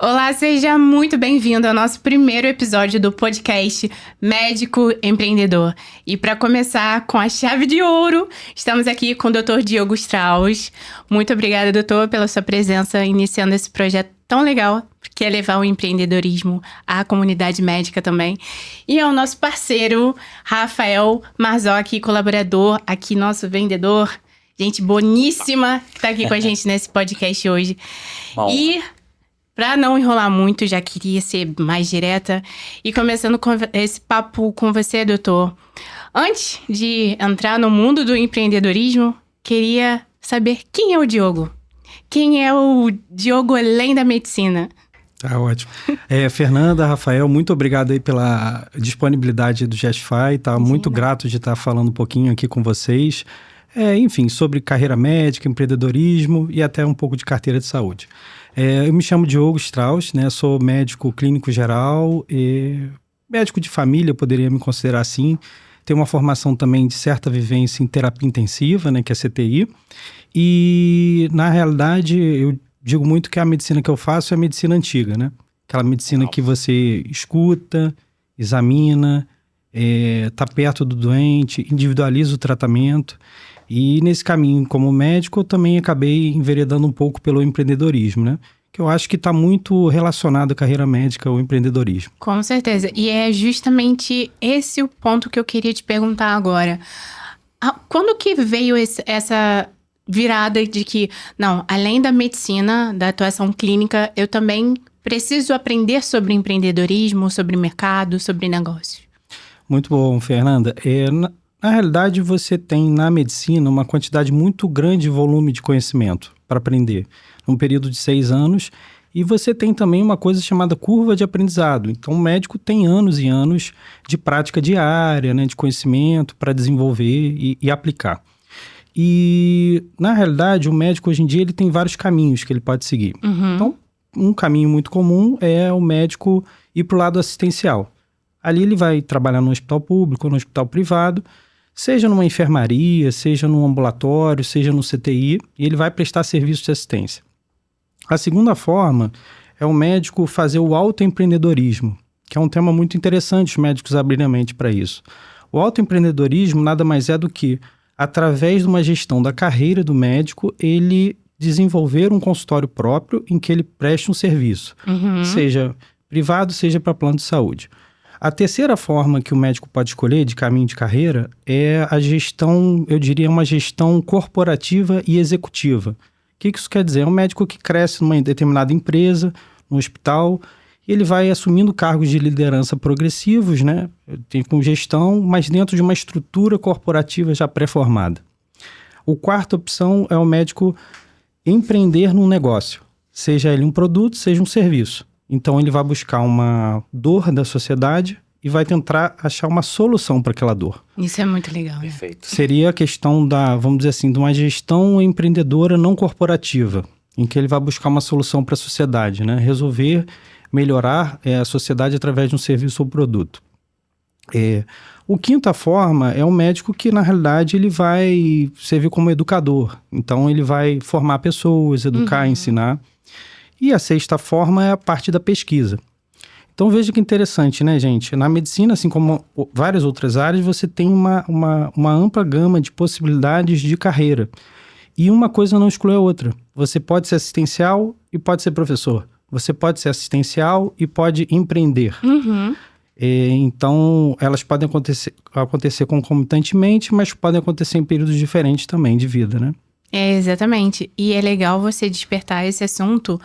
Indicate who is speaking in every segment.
Speaker 1: Olá, seja muito bem-vindo ao nosso primeiro episódio do podcast Médico Empreendedor. E para começar com a chave de ouro, estamos aqui com o Dr. Diogo Strauss. Muito obrigada, doutor, pela sua presença iniciando esse projeto tão legal, que é levar o empreendedorismo à comunidade médica também. E ao nosso parceiro, Rafael Marzocchi, colaborador aqui, nosso vendedor, gente boníssima que está aqui com a gente nesse podcast hoje.
Speaker 2: Bom.
Speaker 1: E para não enrolar muito, já queria ser mais direta. E começando com esse papo com você, doutor. Antes de entrar no mundo do empreendedorismo, queria saber quem é o Diogo. Quem é o Diogo além da medicina?
Speaker 3: Tá ótimo. Fernanda, Rafael, muito obrigado aí pela disponibilidade do Gestify. Tá muito grato de estar falando um pouquinho aqui com vocês. Enfim, sobre carreira médica, empreendedorismo e até um pouco de carteira de saúde. Eu me chamo Diogo Strauss, né? Sou médico clínico geral e médico de família, poderia me considerar assim. Tenho uma formação também de certa vivência em terapia intensiva, né? Que é CTI. E, na realidade, eu digo muito que a medicina que eu faço é a medicina antiga, né? Aquela medicina que você escuta, examina, tá perto do doente, individualiza o tratamento. E nesse caminho como médico, eu também acabei enveredando um pouco pelo empreendedorismo, né? Que eu acho que está muito relacionado à carreira médica ao empreendedorismo.
Speaker 1: Com certeza. E é justamente esse o ponto que eu queria te perguntar agora. Quando que veio essa virada de que, não, além da medicina, da atuação clínica, eu também preciso aprender sobre empreendedorismo, sobre mercado, sobre negócios?
Speaker 3: Muito bom, Fernanda. Na realidade, você tem na medicina uma quantidade muito grande de volume de conhecimento para aprender, num período de 6 anos, e você tem também uma coisa chamada curva de aprendizado. Então, o médico tem anos e anos de prática diária, né, de conhecimento para desenvolver e aplicar. E, na realidade, o médico hoje em dia ele tem vários caminhos que ele pode seguir.
Speaker 1: Uhum.
Speaker 3: Então, um caminho muito comum é o médico ir para o lado assistencial. Ali ele vai trabalhar no hospital público ou no hospital privado, seja numa enfermaria, seja num ambulatório, seja no CTI, e ele vai prestar serviço de assistência. A segunda forma é o médico fazer o autoempreendedorismo, que é um tema muito interessante os médicos abrirem a mente para isso. O autoempreendedorismo nada mais é do que, através de uma gestão da carreira do médico, ele desenvolver um consultório próprio em que ele preste um serviço, seja privado, seja para plano de saúde. A terceira forma que o médico pode escolher de caminho de carreira é a gestão, eu diria, uma gestão corporativa e executiva. O que isso quer dizer? É um médico que cresce numa determinada empresa, no hospital, e ele vai assumindo cargos de liderança progressivos, né? Com gestão, mas dentro de uma estrutura corporativa já pré-formada. A quarta opção é o médico empreender num negócio, seja ele um produto, seja um serviço. Então, ele vai buscar uma dor da sociedade e vai tentar achar uma solução para aquela dor.
Speaker 1: Isso é muito legal, né?
Speaker 2: Perfeito.
Speaker 3: Seria a questão vamos dizer assim, de uma gestão empreendedora não corporativa, em que ele vai buscar uma solução para a sociedade, né? Resolver, melhorar a sociedade através de um serviço ou produto. A quinta forma é um médico que, na realidade, ele vai servir como educador. Então, ele vai formar pessoas, educar, ensinar. E a sexta forma é a parte da pesquisa. Então veja que interessante, né, gente? Na medicina, assim como várias outras áreas, você tem uma ampla gama de possibilidades de carreira. E uma coisa não exclui a outra. Você pode ser assistencial e pode ser professor. Você pode ser assistencial e pode empreender. Então, elas podem acontecer concomitantemente, mas podem acontecer em períodos diferentes também de vida, né?
Speaker 1: Exatamente. E é legal você despertar esse assunto,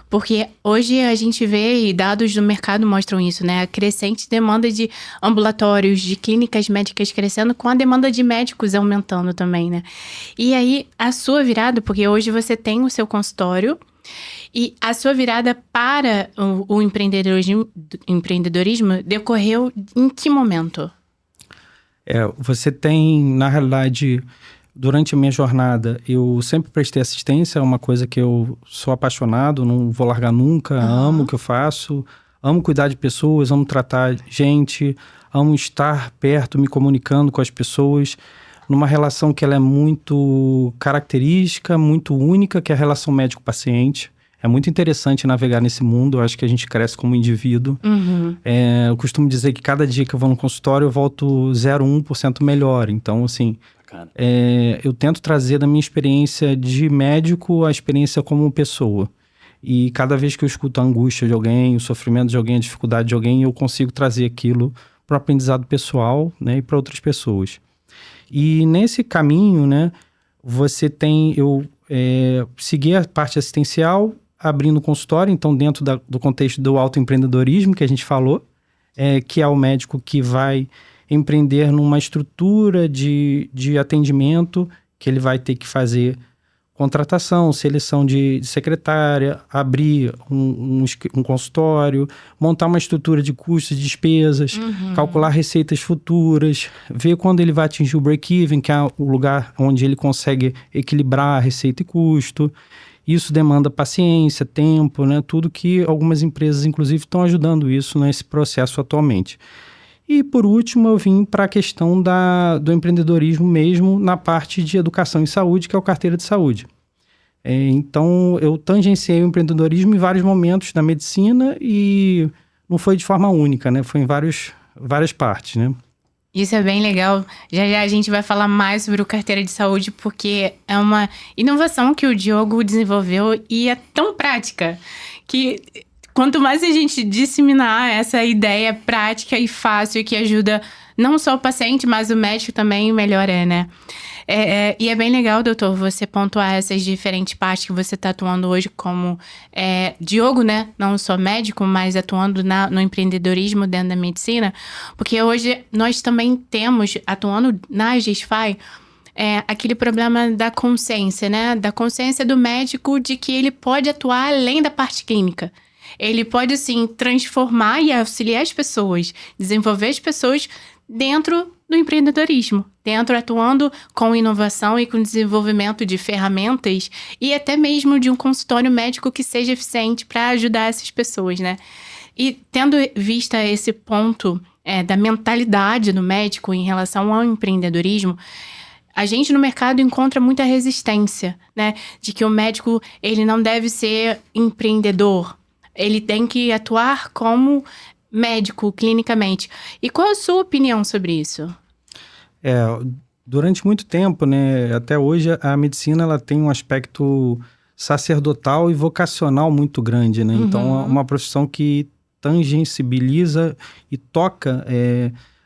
Speaker 1: porque hoje a gente vê, e dados do mercado mostram isso, né? A crescente demanda de ambulatórios, de clínicas médicas crescendo, com a demanda de médicos aumentando também, né? E aí, a sua virada, porque hoje você tem o seu consultório, e a sua virada para o empreendedorismo decorreu em que momento?
Speaker 3: Você tem, na realidade... Durante a minha jornada, eu sempre prestei assistência, é uma coisa que eu sou apaixonado, não vou largar nunca, amo o que eu faço, amo cuidar de pessoas, amo tratar gente, amo estar perto, me comunicando com as pessoas, numa relação que ela é muito característica, muito única, que é a relação médico-paciente. É muito interessante navegar nesse mundo, eu acho que a gente cresce como indivíduo. Eu costumo dizer que cada dia que eu vou no consultório eu volto 0,1% melhor. Então, assim, eu tento trazer da minha experiência de médico a experiência como pessoa. E cada vez que eu escuto a angústia de alguém, o sofrimento de alguém, a dificuldade de alguém, eu consigo trazer aquilo para o aprendizado pessoal, né, e para outras pessoas. E nesse caminho, né, eu segui a parte assistencial, abrindo consultório, então dentro do contexto do autoempreendedorismo que a gente falou, que é o médico que vai empreender numa estrutura de atendimento, que ele vai ter que fazer contratação, seleção de secretária, abrir um consultório, montar uma estrutura de custos e despesas, calcular receitas futuras, ver quando ele vai atingir o break-even, que é o lugar onde ele consegue equilibrar a receita e custo. Isso demanda paciência, tempo, né? Tudo que algumas empresas, inclusive, estão ajudando isso nesse processo atualmente. E, por último, eu vim para a questão do empreendedorismo mesmo na parte de educação em saúde, que é o Carteira de Saúde. Então, eu tangenciei o empreendedorismo em vários momentos da medicina e não foi de forma única, né? Foi em várias partes, né?
Speaker 1: Isso é bem legal. Já já a gente vai falar mais sobre o Carteira de Saúde, porque é uma inovação que o Diogo desenvolveu e é tão prática que quanto mais a gente disseminar essa ideia prática e fácil que ajuda não só o paciente, mas o médico também, melhor é, né? E é bem legal, doutor, você pontuar essas diferentes partes que você está atuando hoje como Diogo, né? Não só médico, mas atuando no empreendedorismo dentro da medicina. Porque hoje nós também temos, atuando na GESFAI, aquele problema da consciência, né? Da consciência do médico de que ele pode atuar além da parte clínica. Ele pode, sim, transformar e auxiliar as pessoas, desenvolver as pessoas dentro do empreendedorismo, atuando com inovação e com desenvolvimento de ferramentas e até mesmo de um consultório médico que seja eficiente para ajudar essas pessoas, né? E tendo vista esse ponto da mentalidade do médico em relação ao empreendedorismo, a gente no mercado encontra muita resistência, né? De que o médico, ele não deve ser empreendedor, ele tem que atuar como médico, clinicamente. E qual a sua opinião sobre isso?
Speaker 3: Durante muito tempo, né, até hoje, a medicina ela tem um aspecto sacerdotal e vocacional muito grande, né? Então, é uma profissão que tangibiliza e toca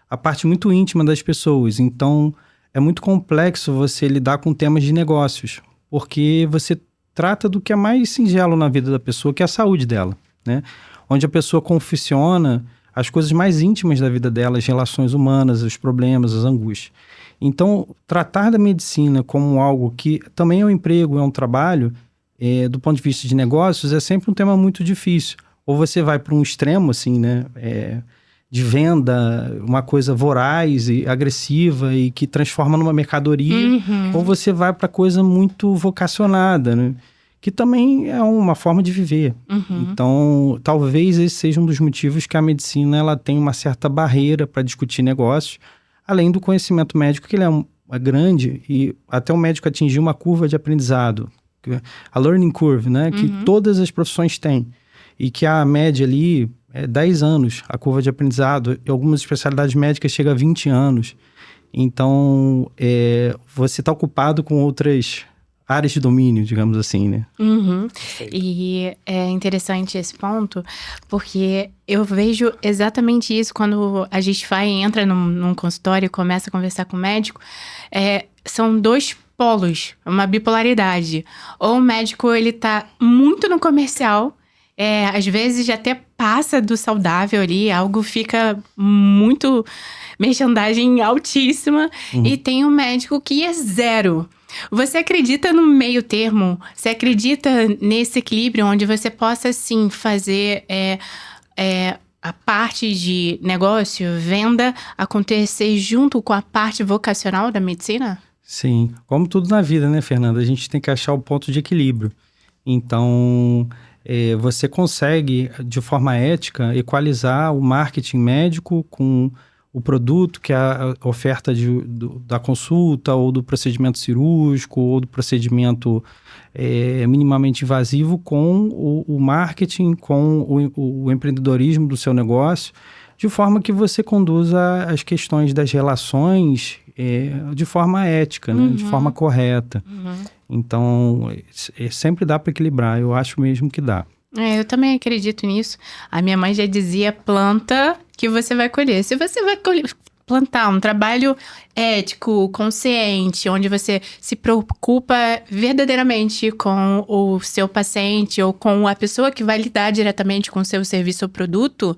Speaker 3: a parte muito íntima das pessoas. Então, é muito complexo você lidar com temas de negócios, porque você trata do que é mais singelo na vida da pessoa, que é a saúde dela, né? Onde a pessoa confessiona as coisas mais íntimas da vida dela, as relações humanas, os problemas, as angústias. Então, tratar da medicina como algo que também é um emprego, é um trabalho, do ponto de vista de negócios, é sempre um tema muito difícil. Ou você vai para um extremo, assim, né, de venda, uma coisa voraz e agressiva e que transforma numa mercadoria, ou você vai para coisa muito vocacionada, né? Que também é uma forma de viver. Então, talvez esse seja um dos motivos que a medicina ela tem uma certa barreira para discutir negócios, além do conhecimento médico, que ele é grande, e até o médico atingir uma curva de aprendizado, a learning curve, né? Que todas as profissões têm, e que a média ali é 10 anos, a curva de aprendizado, e algumas especialidades médicas chega a 20 anos. Então, você está ocupado com outras áreas de domínio, digamos assim, né?
Speaker 1: E é interessante esse ponto, porque eu vejo exatamente isso quando a GESFAI entra num consultório e começa a conversar com o médico. São dois polos, uma bipolaridade. Ou o médico, ele tá muito no comercial, às vezes até passa do saudável ali, algo fica muito merchandising altíssima, e tem um médico que é zero. Você acredita no meio termo? Você acredita nesse equilíbrio onde você possa, sim, fazer a parte de negócio, venda, acontecer junto com a parte vocacional da medicina?
Speaker 3: Sim, como tudo na vida, né, Fernanda? A gente tem que achar o ponto de equilíbrio. Então, você consegue, de forma ética, equalizar o marketing médico com o produto, que é a oferta da consulta, ou do procedimento cirúrgico, ou do procedimento minimamente invasivo, com o marketing, com o empreendedorismo do seu negócio, de forma que você conduza as questões das relações de forma ética, né? De forma correta. Então, sempre dá para equilibrar, eu acho mesmo que dá.
Speaker 1: Eu também acredito nisso. A minha mãe já dizia, planta que você vai colher. Se você vai plantar um trabalho ético, consciente, onde você se preocupa verdadeiramente com o seu paciente ou com a pessoa que vai lidar diretamente com o seu serviço ou produto,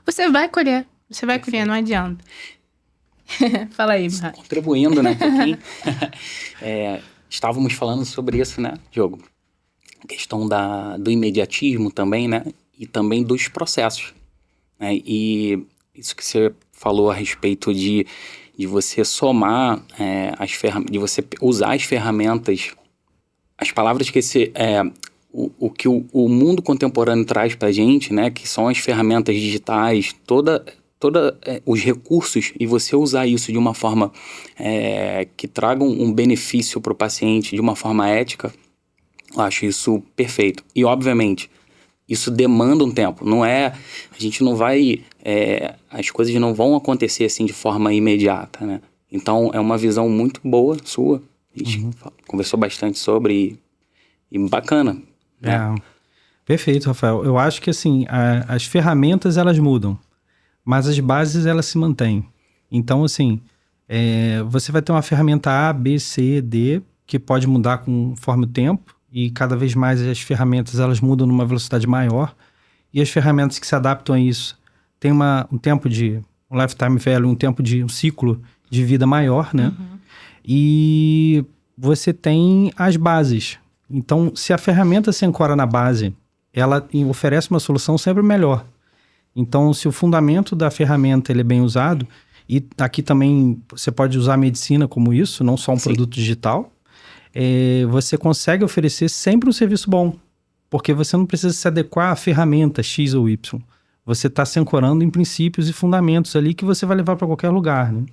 Speaker 1: você vai colher. Você vai colher, não adianta. Fala aí, Marcos.
Speaker 2: Contribuindo, né, um pouquinho. Estávamos falando sobre isso, né, Diogo? A questão do imediatismo também, né? E também dos processos, né? E isso que você falou a respeito de você somar as ferramentas, de você usar as ferramentas, as palavras que o que o mundo contemporâneo traz para a gente, né? Que são as ferramentas digitais, toda os recursos, e você usar isso de uma forma que traga um benefício para o paciente de uma forma ética. Eu acho isso perfeito. E, obviamente, isso demanda um tempo. A gente não vai... as coisas não vão acontecer assim de forma imediata, né? Então, é uma visão muito boa sua. A gente conversou bastante sobre e bacana. Né?
Speaker 3: Perfeito, Rafael. Eu acho que, assim, as ferramentas, elas mudam, mas as bases, elas se mantêm. Então, assim, você vai ter uma ferramenta A, B, C, D, que pode mudar conforme o tempo, e cada vez mais as ferramentas elas mudam numa velocidade maior, e as ferramentas que se adaptam a isso têm um tempo um lifetime value, um ciclo de vida maior, né? E você tem as bases. Então, se a ferramenta se ancora na base, ela oferece uma solução sempre melhor. Então, se o fundamento da ferramenta ele é bem usado, e aqui também você pode usar a medicina como isso, não só um produto digital, você consegue oferecer sempre um serviço bom, porque você não precisa se adequar à ferramenta X ou Y. Você está se ancorando em princípios e fundamentos ali que você vai levar para qualquer lugar, né?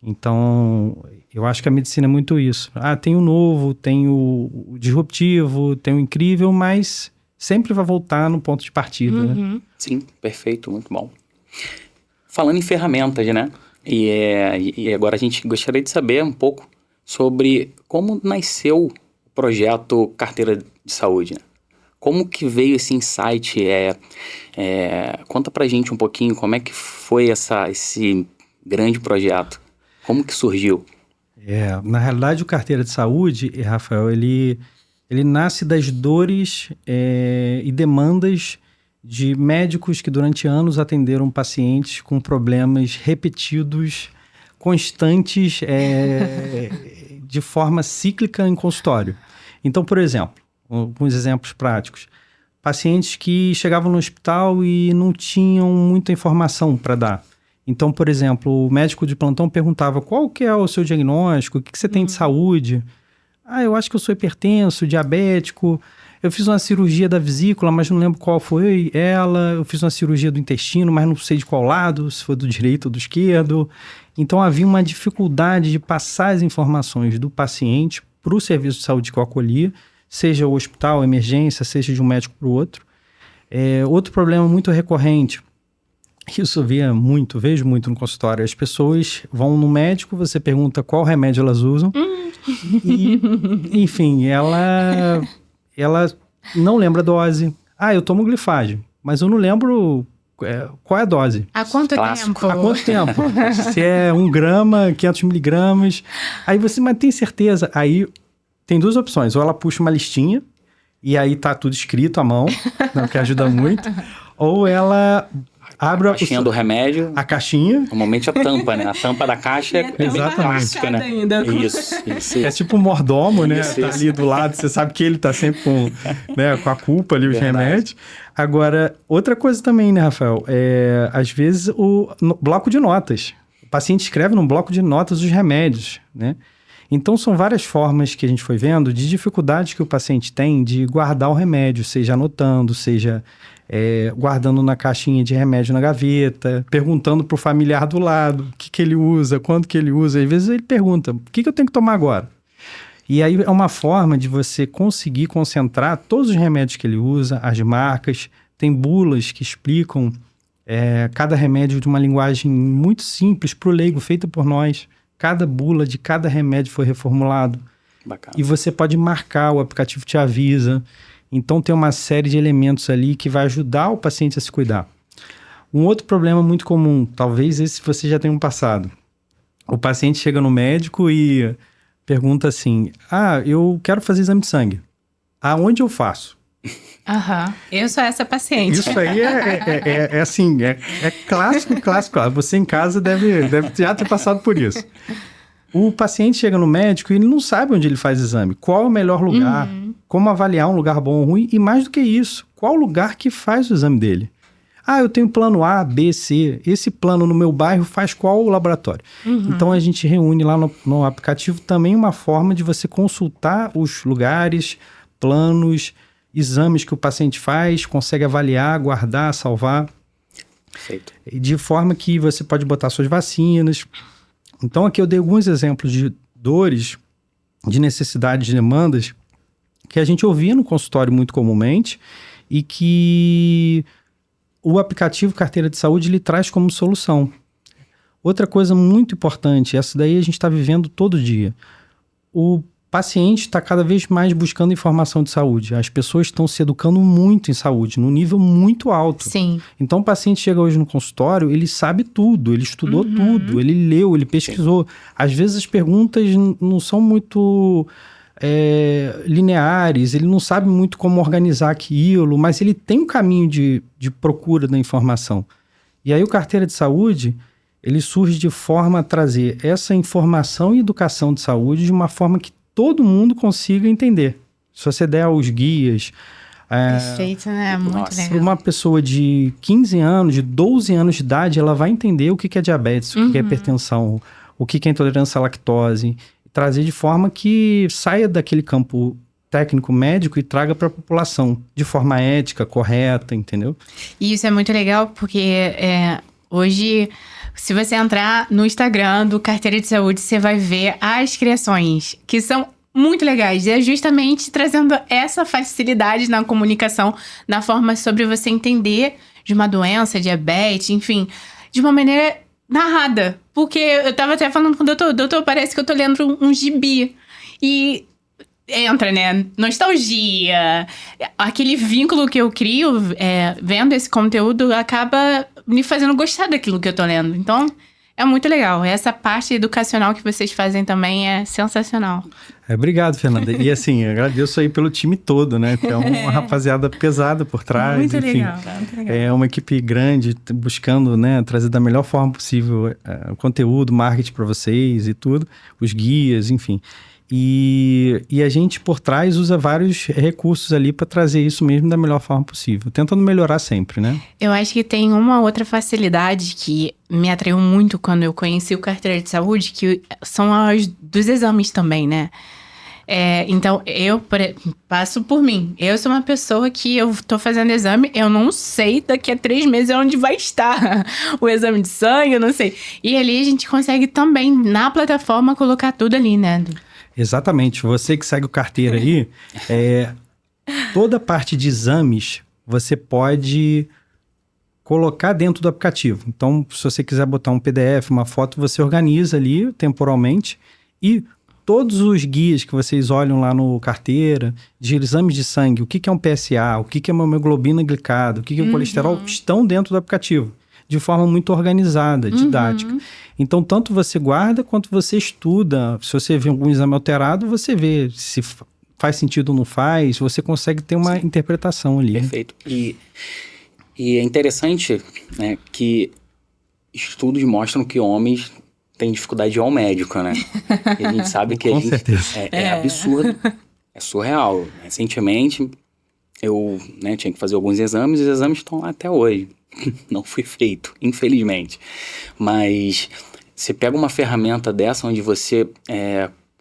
Speaker 3: Então, eu acho que a medicina é muito isso. Tem o novo, tem o disruptivo, tem o incrível, mas sempre vai voltar no ponto de partida, né?
Speaker 2: Sim, perfeito, muito bom. Falando em ferramentas, né? E agora a gente gostaria de saber um pouco sobre como nasceu o projeto Carteira de Saúde, né? Como que veio esse insight? Conta pra gente um pouquinho como é que foi esse grande projeto. Como que surgiu?
Speaker 3: Na realidade, o Carteira de Saúde, Rafael, ele nasce das dores e demandas de médicos que durante anos atenderam pacientes com problemas repetidos, constantes, de forma cíclica em consultório. Então, por exemplo, alguns exemplos práticos. Pacientes que chegavam no hospital e não tinham muita informação para dar. Então, por exemplo, o médico de plantão perguntava qual que é o seu diagnóstico, o que você tem de saúde? Eu acho que eu sou hipertenso, diabético, eu fiz uma cirurgia da vesícula, mas não lembro qual foi ela, eu fiz uma cirurgia do intestino, mas não sei de qual lado, se foi do direito ou do esquerdo. Então, havia uma dificuldade de passar as informações do paciente para o serviço de saúde que eu acolhia, seja o hospital, emergência, seja de um médico para o outro. Outro problema muito recorrente, isso vejo muito no consultório, as pessoas vão no médico, você pergunta qual remédio elas usam, e, enfim, ela não lembra a dose. Eu tomo glifage, mas eu não lembro qual é a dose.
Speaker 1: Há quanto tempo?
Speaker 3: Há quanto tempo? Se é 1 grama, 500 miligramas. Aí mas tem certeza? Aí tem duas opções. Ou ela puxa uma listinha, e aí tá tudo escrito à mão, né, que ajuda muito. Ou ela abre
Speaker 2: a caixinha do remédio.
Speaker 3: A caixinha.
Speaker 2: Normalmente a tampa, né? A tampa da caixa é clássica, né?
Speaker 1: Ainda.
Speaker 2: Isso.
Speaker 3: É tipo um mordomo, né? Tá ali do lado, você sabe que ele tá sempre com a culpa ali, os remédios. Agora, outra coisa também, né, Rafael? Às vezes, bloco de notas. O paciente escreve num bloco de notas os remédios, né? Então, são várias formas que a gente foi vendo de dificuldades que o paciente tem de guardar o remédio, seja anotando, seja guardando na caixinha de remédio na gaveta, perguntando para o familiar do lado o que ele usa, quanto que ele usa. Às vezes ele pergunta, o que eu tenho que tomar agora? E aí é uma forma de você conseguir concentrar todos os remédios que ele usa, as marcas. Tem bulas que explicam cada remédio de uma linguagem muito simples para o leigo, feita por nós. Cada bula de cada remédio foi reformulado.
Speaker 2: Bacana.
Speaker 3: E você pode marcar, o aplicativo te avisa. Então tem uma série de elementos ali que vai ajudar o paciente a se cuidar. Um outro problema muito comum, talvez esse você já tenha passado. O paciente chega no médico e pergunta assim, eu quero fazer exame de sangue. Aonde eu faço?
Speaker 1: Eu sou essa paciente.
Speaker 3: Isso aí é assim, é clássico. Você em casa deve já ter passado por isso. O paciente chega no médico e ele não sabe onde ele faz exame. Qual é o melhor lugar? Como avaliar um lugar bom ou ruim? E mais do que isso, qual o lugar que faz o exame dele? Eu tenho plano A, B, C. Esse plano no meu bairro faz qual laboratório? Então, a gente reúne lá no aplicativo também uma forma de você consultar os lugares, planos, exames que o paciente faz, consegue avaliar, guardar, salvar.
Speaker 2: Perfeito.
Speaker 3: De forma que você pode botar suas vacinas. Então, aqui eu dei alguns exemplos de dores, de necessidades, de demandas, que a gente ouvia no consultório muito comumente e que o aplicativo Carteira de Saúde ele traz como solução. Outra coisa muito importante, essa daí a gente está vivendo todo dia. O paciente está cada vez mais buscando informação de saúde. As pessoas estão se educando muito em saúde, num nível muito alto.
Speaker 1: Sim.
Speaker 3: Então, o paciente chega hoje no consultório, ele sabe tudo, ele estudou tudo, ele leu, ele pesquisou. Sim. Às vezes as perguntas não são muito lineares, ele não sabe muito como organizar aquilo, mas ele tem um caminho de procura da informação. E aí o Carteira de Saúde, ele surge de forma a trazer essa informação e educação de saúde de uma forma que todo mundo consiga entender. Se você der os guias...
Speaker 1: Perfeito, né? Muito legal.
Speaker 3: Uma pessoa de 15 anos, de 12 anos de idade, ela vai entender o que é diabetes, o que é hipertensão, o que é intolerância à lactose, trazer de forma que saia daquele campo técnico médico e traga para a população de forma ética, correta, entendeu?
Speaker 1: E isso é muito legal porque hoje, se você entrar no Instagram do Carteira de Saúde, você vai ver as criações que são muito legais. E é justamente trazendo essa facilidade na comunicação, na forma sobre você entender de uma doença, diabetes, enfim, de uma maneira narrada. Porque eu tava até falando com o doutor, parece que eu tô lendo um gibi. E entra, né? Nostalgia. Aquele vínculo que eu crio vendo esse conteúdo acaba me fazendo gostar daquilo que eu tô lendo. Então, é muito legal. Essa parte educacional que vocês fazem também é sensacional.
Speaker 3: Obrigado, Fernanda. E assim, eu agradeço aí pelo time todo, né? Tem uma rapaziada pesada por trás.
Speaker 1: Muito
Speaker 3: enfim,
Speaker 1: legal.
Speaker 3: É uma equipe grande buscando, né, trazer da melhor forma possível o conteúdo, marketing para vocês e tudo, os guias, enfim. E a gente, por trás, usa vários recursos ali para trazer isso mesmo da melhor forma possível, tentando melhorar sempre, né?
Speaker 1: Eu acho que tem uma outra facilidade que me atraiu muito quando eu conheci o Carteira de Saúde, que são as dos exames também, né? Então, eu passo por mim. Eu sou uma pessoa que eu tô fazendo exame, eu não sei daqui a 3 meses onde vai estar o exame de sangue, eu não sei. E ali a gente consegue também, na plataforma, colocar tudo ali, né?
Speaker 3: Exatamente. Você que segue o Carteira aí, toda a parte de exames você pode colocar dentro do aplicativo. Então, se você quiser botar um PDF, uma foto, você organiza ali temporalmente e todos os guias que vocês olham lá no Carteira, de exames de sangue, o que é um PSA, o que é uma hemoglobina glicada, o que é o colesterol, estão dentro do aplicativo, de forma muito organizada, didática. Então, tanto você guarda, quanto você estuda. Se você vê algum exame alterado, você vê se faz sentido ou não faz, você consegue ter uma interpretação ali.
Speaker 2: Perfeito. E é interessante, né, que estudos mostram que homens têm dificuldade de ir ao médico, né? E a gente sabe que
Speaker 3: Com certeza.
Speaker 2: É absurdo, é surreal. Recentemente, eu tinha que fazer alguns exames e os exames estão lá até hoje. Não fui feito, infelizmente. Mas você pega uma ferramenta dessa onde você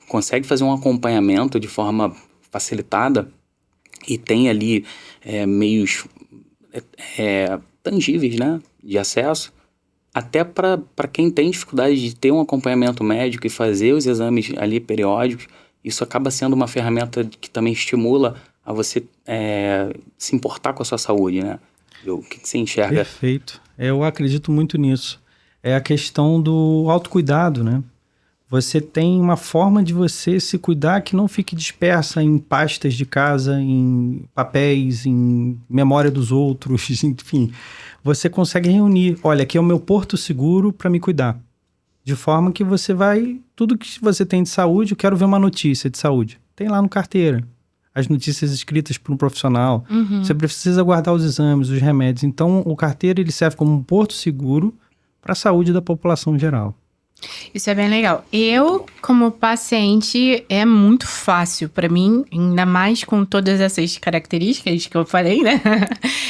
Speaker 2: consegue fazer um acompanhamento de forma facilitada e tem ali meios tangíveis, né, de acesso, até para quem tem dificuldade de ter um acompanhamento médico e fazer os exames ali periódicos, isso acaba sendo uma ferramenta que também estimula a você se importar com a sua saúde, né? O que você enxerga?
Speaker 3: Perfeito. Eu acredito muito nisso. É a questão do autocuidado, né? Você tem uma forma de você se cuidar que não fique dispersa em pastas de casa, em papéis, em memória dos outros, enfim. Você consegue reunir, olha, aqui é o meu porto seguro para me cuidar. De forma que você vai, tudo que você tem de saúde, eu quero ver uma notícia de saúde. Tem lá no carteira. As notícias escritas por um profissional. Você precisa guardar os exames, os remédios. Então, o carteira ele serve como um porto seguro para a saúde da população geral.
Speaker 1: Isso é bem legal. Eu, como paciente, é muito fácil para mim, ainda mais com todas essas características que eu falei, né?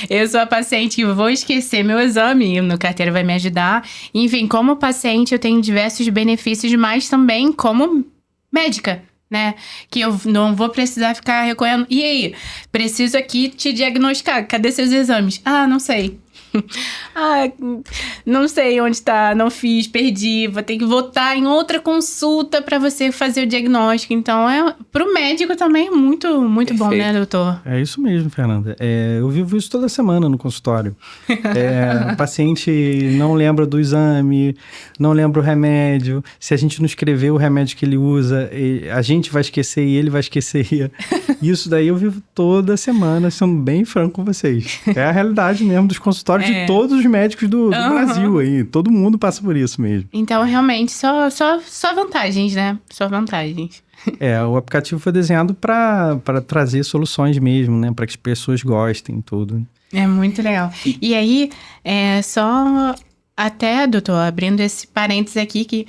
Speaker 1: Eu sou a paciente que vou esquecer meu exame, no carteira vai me ajudar. Enfim, como paciente, eu tenho diversos benefícios, mas também como médica, né? Que eu não vou precisar ficar recorrendo. E aí, preciso aqui te diagnosticar. Cadê seus exames? Ah, não sei. Não sei onde tá, não fiz, perdi, vou ter que voltar em outra consulta para você fazer o diagnóstico. Então, pro médico também é muito, muito bom, né, doutor?
Speaker 3: É isso mesmo, Fernanda. Eu vivo isso toda semana no consultório. O paciente não lembra do exame, não lembra o remédio. Se a gente não escrever o remédio que ele usa, a gente vai esquecer e ele vai esquecer. Isso daí eu vivo toda semana, sendo bem franco com vocês. É a realidade mesmo dos consultórios de todos os médicos do Brasil aí. Todo mundo passa por isso mesmo.
Speaker 1: Então, realmente, só vantagens, né? Só vantagens.
Speaker 3: O aplicativo foi desenhado para trazer soluções mesmo, né? Para que as pessoas gostem, tudo.
Speaker 1: É muito legal. E aí, só até, doutor, abrindo esse parênteses aqui, que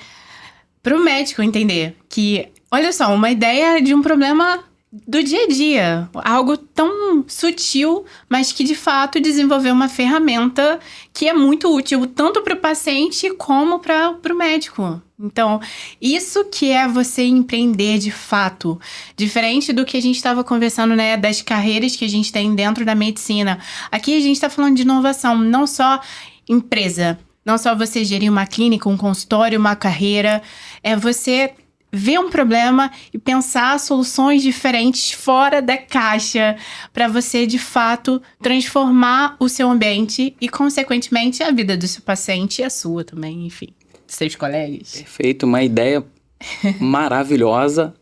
Speaker 1: pro médico entender que, olha só, uma ideia de um problema do dia a dia, algo tão sutil, mas que de fato desenvolveu uma ferramenta que é muito útil tanto para o paciente como para o médico. Então, isso que é você empreender de fato, diferente do que a gente estava conversando, né, das carreiras que a gente tem dentro da medicina. Aqui a gente está falando de inovação, não só empresa, não só você gerir uma clínica, um consultório, uma carreira, é você ver um problema e pensar soluções diferentes fora da caixa para você, de fato, transformar o seu ambiente e, consequentemente, a vida do seu paciente e a sua também, enfim, dos seus colegas.
Speaker 2: Perfeito, uma ideia maravilhosa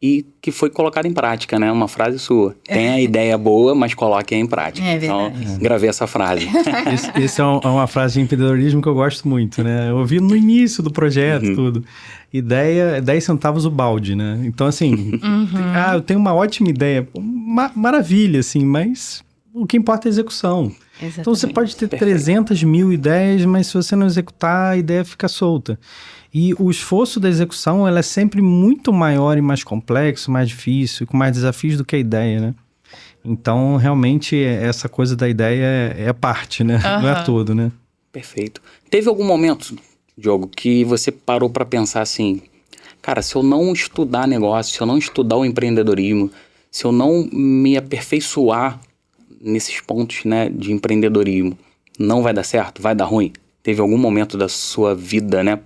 Speaker 2: e que foi colocada em prática, né? Uma frase sua. Tem a ideia boa, mas coloque-a em prática.
Speaker 1: É verdade.
Speaker 2: Então, gravei essa frase.
Speaker 3: Esse é uma frase de empreendedorismo que eu gosto muito, né? Eu ouvi no início do projeto, tudo. Ideia, 10 centavos o balde, né? Então, assim, eu tenho uma ótima ideia. Maravilha, assim, mas o que importa é a execução.
Speaker 1: Exatamente.
Speaker 3: Então, você pode ter 300 mil ideias, mas se você não executar, a ideia fica solta. E o esforço da execução, ela é sempre muito maior e mais complexo, mais difícil, com mais desafios do que a ideia, né? Então, realmente, essa coisa da ideia é parte, né? Não é todo, né?
Speaker 2: Perfeito. Teve algum momento, Diogo, que você parou para pensar assim, cara, se eu não estudar negócio, se eu não estudar o empreendedorismo, se eu não me aperfeiçoar nesses pontos, né, de empreendedorismo, não vai dar certo, vai dar ruim? Teve algum momento da sua vida, né,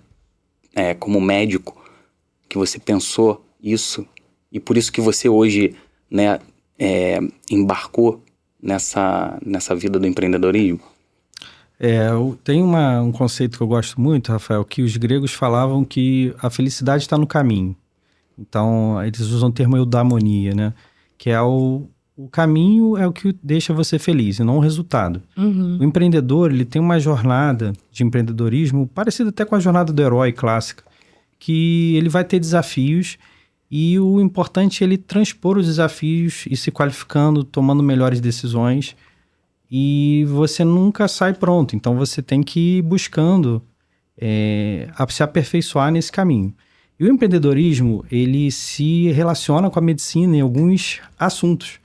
Speaker 2: como médico, que você pensou isso e por isso que você hoje, né, embarcou nessa vida do empreendedorismo?
Speaker 3: Tem um conceito que eu gosto muito, Rafael, que os gregos falavam que a felicidade está no caminho. Então, eles usam o termo eudaimonia, né? Que é o caminho é o que deixa você feliz, e não o resultado. O empreendedor, ele tem uma jornada de empreendedorismo parecida até com a jornada do herói clássica, que ele vai ter desafios e o importante é ele transpor os desafios e se qualificando, tomando melhores decisões. E você nunca sai pronto, então você tem que ir buscando se aperfeiçoar nesse caminho. E o empreendedorismo, ele se relaciona com a medicina em alguns assuntos.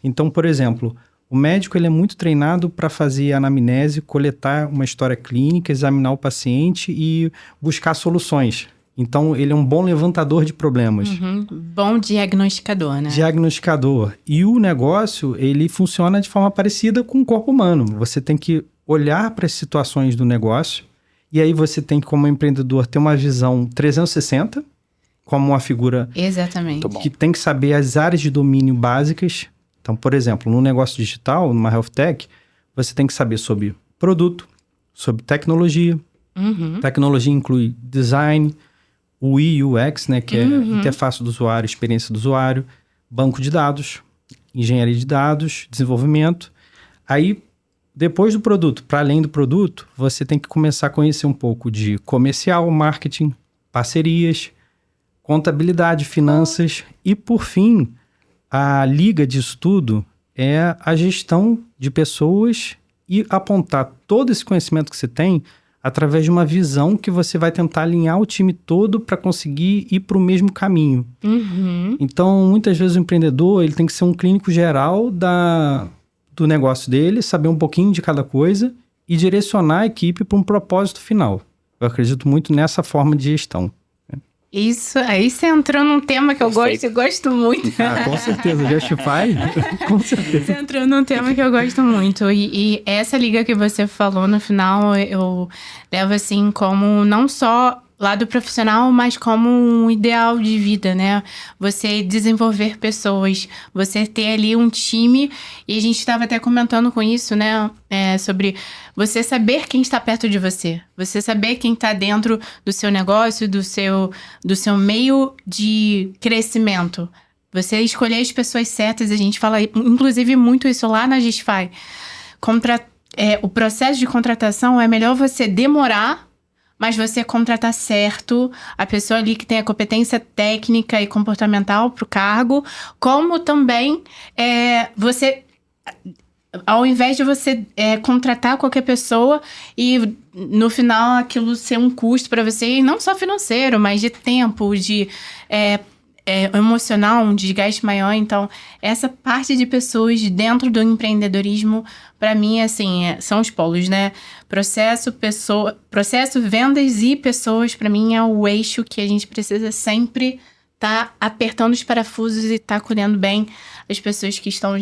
Speaker 3: Então, por exemplo, o médico ele é muito treinado para fazer anamnese, coletar uma história clínica, examinar o paciente e buscar soluções Então, ele é um bom levantador de problemas.
Speaker 1: Bom diagnosticador, né?
Speaker 3: Diagnosticador. E o negócio, ele funciona de forma parecida com o corpo humano. Você tem que olhar para as situações do negócio e aí você tem que, como empreendedor, ter uma visão 360, como uma figura
Speaker 1: Exatamente.
Speaker 3: que tem que saber as áreas de domínio básicas. Então, por exemplo, no negócio digital, numa health tech, você tem que saber sobre produto, sobre tecnologia. Tecnologia inclui design, UI, UX, né, que é interface do usuário, experiência do usuário, banco de dados, engenharia de dados, desenvolvimento. Aí, depois do produto, para além do produto, você tem que começar a conhecer um pouco de comercial, marketing, parcerias, contabilidade, finanças e, por fim, a liga disso tudo é a gestão de pessoas e apontar todo esse conhecimento que você tem através de uma visão que você vai tentar alinhar o time todo para conseguir ir para o mesmo caminho. Então, muitas vezes o empreendedor ele tem que ser um clínico geral do negócio dele, saber um pouquinho de cada coisa e direcionar a equipe para um propósito final. Eu acredito muito nessa forma de gestão.
Speaker 1: Isso, aí você entrou num tema que eu gosto muito.
Speaker 3: Ah, com certeza, Justify, com certeza.
Speaker 1: Você entrou num tema que eu gosto muito. E essa liga que você falou no final, eu levo assim como não só lado profissional, mas como um ideal de vida, né? Você desenvolver pessoas, você ter ali um time, e a gente estava até comentando com isso, né? Sobre você saber quem está perto de você, você saber quem está dentro do seu negócio, do seu meio de crescimento. Você escolher as pessoas certas, a gente fala inclusive muito isso lá na Justify. O processo de contratação é melhor você demorar, mas você contratar certo a pessoa ali que tem a competência técnica e comportamental para o cargo, como também você, ao invés de você contratar qualquer pessoa e no final aquilo ser um custo para você, e não só financeiro, mas de tempo, de emocional, um desgaste maior. Então, essa parte de pessoas dentro do empreendedorismo, para mim, assim, são os polos, né? Processo, vendas e pessoas, para mim, é o eixo que a gente precisa sempre estar apertando os parafusos e estar colhendo bem as pessoas que estão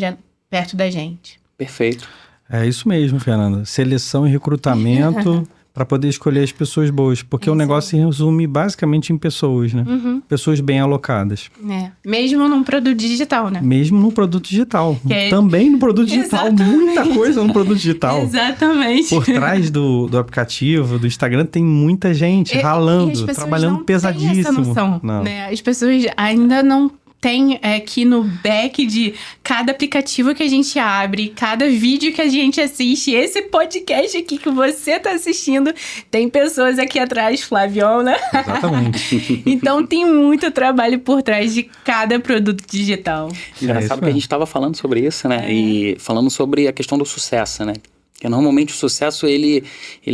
Speaker 1: perto da gente.
Speaker 2: Perfeito.
Speaker 3: É isso mesmo, Fernanda. Seleção e recrutamento para poder escolher as pessoas boas. Porque o negócio se resume basicamente em pessoas, né? Pessoas bem alocadas.
Speaker 1: Mesmo num produto digital, né?
Speaker 3: Mesmo no produto digital. Também no produto digital. Exatamente. Muita coisa no produto digital.
Speaker 1: Exatamente.
Speaker 3: Por trás do aplicativo, do Instagram, tem muita gente ralando, trabalhando pesadíssimo.
Speaker 1: Essa noção, né? As pessoas ainda não tem aqui no back de cada aplicativo que a gente abre, cada vídeo que a gente assiste, esse podcast aqui que você tá assistindo, tem pessoas aqui atrás, Flaviona.
Speaker 3: Exatamente.
Speaker 1: Então tem muito trabalho por trás de cada produto digital.
Speaker 2: Engraçado que a gente estava falando sobre isso, né? E falando sobre a questão do sucesso, né? Porque normalmente o sucesso, ele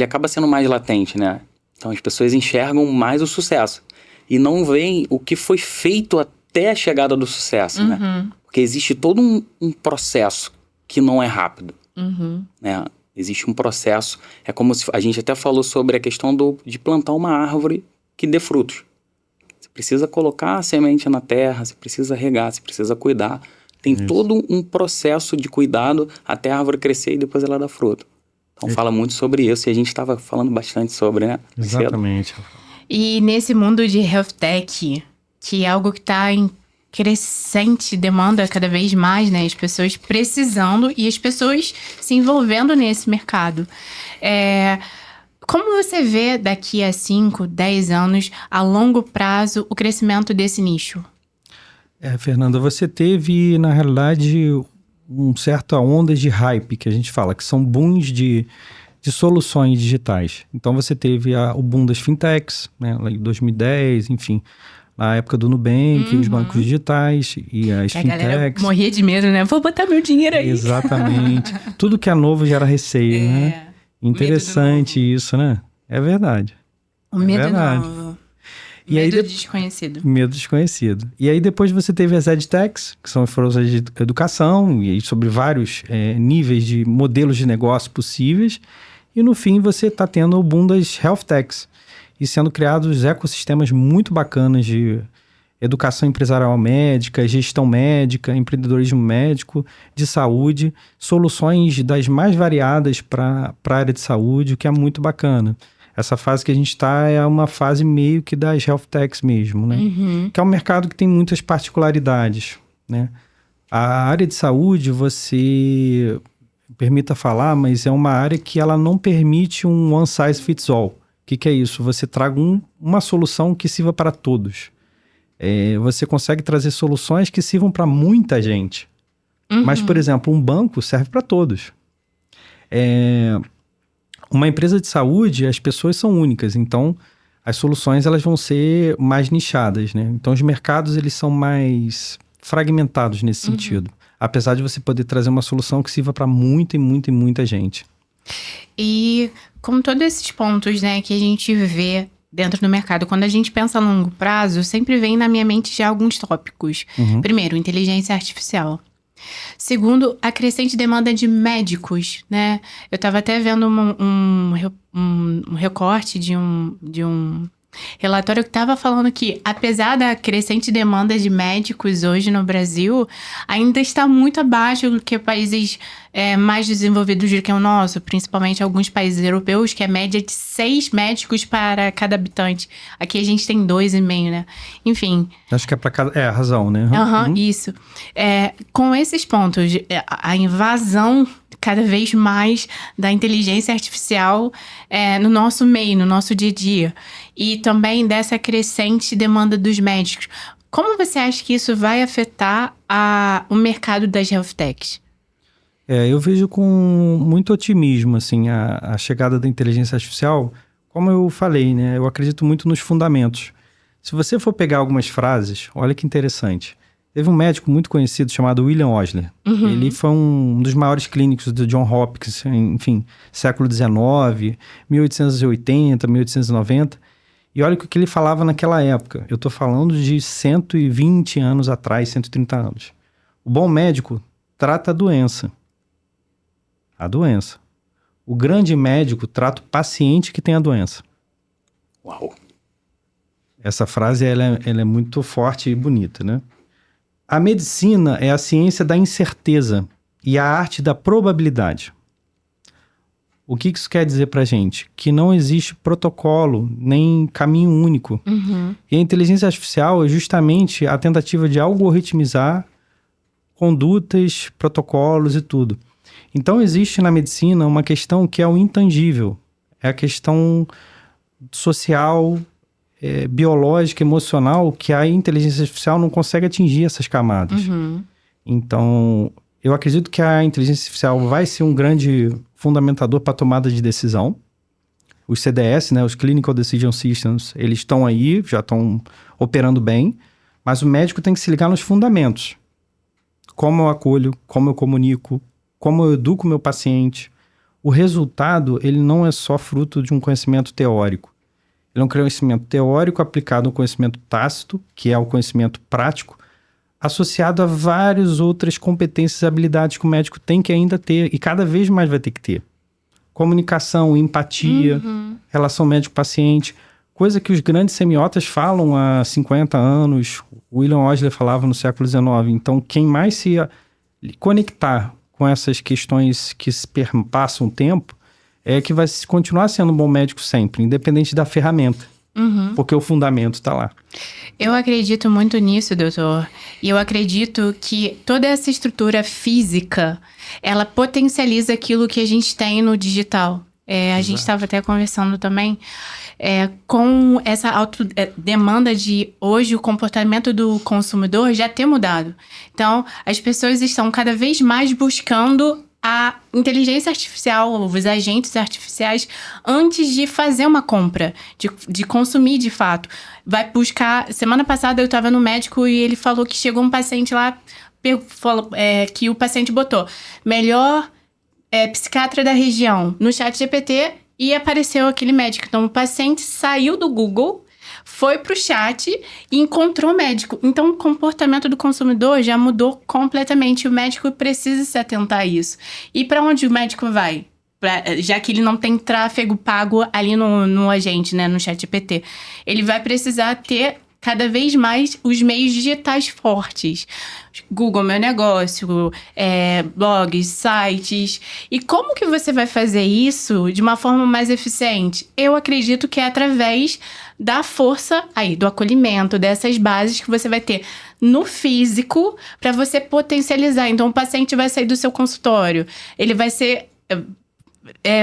Speaker 2: acaba sendo mais latente, né? Então as pessoas enxergam mais o sucesso e não veem o que foi feito até a chegada do sucesso, né? Porque existe todo um processo que não é rápido, né? Existe um processo, é como se a gente até falou sobre a questão de plantar uma árvore que dê frutos. Você precisa colocar a semente na terra, você precisa regar, você precisa cuidar. Tem todo um processo de cuidado até a árvore crescer e depois ela dar fruto. Então fala muito sobre isso e a gente estava falando bastante sobre, né?
Speaker 3: Exatamente.
Speaker 1: E nesse mundo de health tech, que é algo que está em crescente demanda cada vez mais, né? As pessoas precisando e as pessoas se envolvendo nesse mercado. Como você vê daqui a 5, 10 anos, a longo prazo, o crescimento desse nicho?
Speaker 3: Fernanda, você teve, na realidade, certa onda de hype, que a gente fala, que são booms de soluções digitais. Então, você teve o boom das fintechs, né? Lá em 2010, enfim... Na época do Nubank, os bancos digitais e as fintechs. A galera
Speaker 1: morria de medo, né? Vou botar meu dinheiro aí.
Speaker 3: Exatamente. Tudo que é novo gera receio, né? Interessante isso, né? É verdade.
Speaker 1: O medo novo. Medo desconhecido.
Speaker 3: Medo desconhecido. E aí depois você teve as edtechs, que são forças de educação, e sobre vários níveis de modelos de negócio possíveis. E no fim você está tendo o boom das health techs. e sendo criados ecossistemas muito bacanas de educação empresarial médica, gestão médica, empreendedorismo médico, de saúde, soluções das mais variadas para a área de saúde, o que é muito bacana. Essa fase que a gente está é uma fase meio que das health techs mesmo, né? Que é um mercado que tem muitas particularidades, né? A área de saúde, você permita falar, mas é uma área que ela não permite um one size fits all. O que é isso? Você traga uma solução que sirva para todos. Você consegue trazer soluções que sirvam para muita gente. Mas, por exemplo, um banco serve para todos. Uma empresa de saúde, as pessoas são únicas, então as soluções elas vão ser mais nichadas, né? Então os mercados eles são mais fragmentados nesse sentido, apesar de você poder trazer uma solução que sirva para muita gente.
Speaker 1: E com todos esses pontos, né, que a gente vê dentro do mercado, quando a gente pensa a longo prazo, sempre vem na minha mente já alguns tópicos. Primeiro, inteligência artificial. Segundo, a crescente demanda de médicos, né? Eu estava até vendo um recorte de um relatório que estava falando que, apesar da crescente demanda de médicos hoje no Brasil, ainda está muito abaixo do que países mais desenvolvidos do que o nosso, principalmente alguns países europeus, que é a média de 6 médicos para cada habitante. Aqui a gente tem 2,5, né? Enfim.
Speaker 3: Acho que é para cada... a razão, né?
Speaker 1: Isso. Com esses pontos, a invasão cada vez mais da inteligência artificial no nosso meio, no nosso dia a dia. E também dessa crescente demanda dos médicos. Como você acha que isso vai afetar o mercado das health techs?
Speaker 3: Eu vejo com muito otimismo, assim, a chegada da inteligência artificial. Como eu falei, né? Eu acredito muito nos fundamentos. Se você for pegar algumas frases, olha que interessante. Teve um médico muito conhecido chamado William Osler. Ele foi um dos maiores clínicos do John Hopkins, enfim, século XIX, 1880, 1890. E olha o que ele falava naquela época. Eu estou falando de 120 anos atrás, 130 anos. O bom médico trata a doença. A doença. O grande médico trata o paciente que tem a doença.
Speaker 2: Uau!
Speaker 3: Essa frase ela é muito forte e bonita, né? A medicina é a ciência da incerteza e a arte da probabilidade. O que isso quer dizer pra gente? Que não existe protocolo nem caminho único. E a inteligência artificial é justamente a tentativa de algoritmizar condutas, protocolos e tudo. Então existe na medicina uma questão que é o intangível. É a questão social, biológica, emocional, que a inteligência artificial não consegue atingir essas camadas. Então, eu acredito que a inteligência artificial vai ser um grande fundamentador para a tomada de decisão. Os CDS, né, os Clinical Decision Systems, eles estão aí, já estão operando bem, mas o médico tem que se ligar nos fundamentos. Como eu acolho, como eu comunico, como eu educo o meu paciente. O resultado, ele não é só fruto de um conhecimento teórico. Ele é um conhecimento teórico aplicado ao conhecimento tácito, que é o conhecimento prático, associado a várias outras competências e habilidades que o médico tem que ainda ter, e cada vez mais vai ter que ter. Comunicação, empatia, relação médico-paciente, coisa que os grandes semiotas falam há 50 anos, o William Osler falava no século XIX. Então, quem mais se conectar com essas questões que se perpassam o tempo, é que vai continuar sendo um bom médico sempre, independente da ferramenta. Porque o fundamento está lá.
Speaker 1: Eu acredito muito nisso, doutor. E eu acredito que toda essa estrutura física, ela potencializa aquilo que a gente tem no digital. A gente estava até conversando também com essa demanda de hoje o comportamento do consumidor já ter mudado. Então, as pessoas estão cada vez mais buscando a inteligência artificial, os agentes artificiais, antes de fazer uma compra, de consumir de fato. Vai buscar... Semana passada eu estava no médico e ele falou que chegou um paciente lá, que o paciente botou melhor psiquiatra da região no ChatGPT e apareceu aquele médico. Então, o paciente saiu do Google, foi pro chat e encontrou o médico. Então, o comportamento do consumidor já mudou completamente. O médico precisa se atentar a isso. E para onde o médico vai? já que ele não tem tráfego pago ali no agente, né, no ChatGPT. Ele vai precisar ter cada vez mais os meios digitais fortes. Google Meu Negócio, blogs, sites. E como que você vai fazer isso de uma forma mais eficiente? Eu acredito que é através da força aí, do acolhimento, dessas bases que você vai ter no físico para você potencializar. Então, o paciente vai sair do seu consultório, ele vai ser...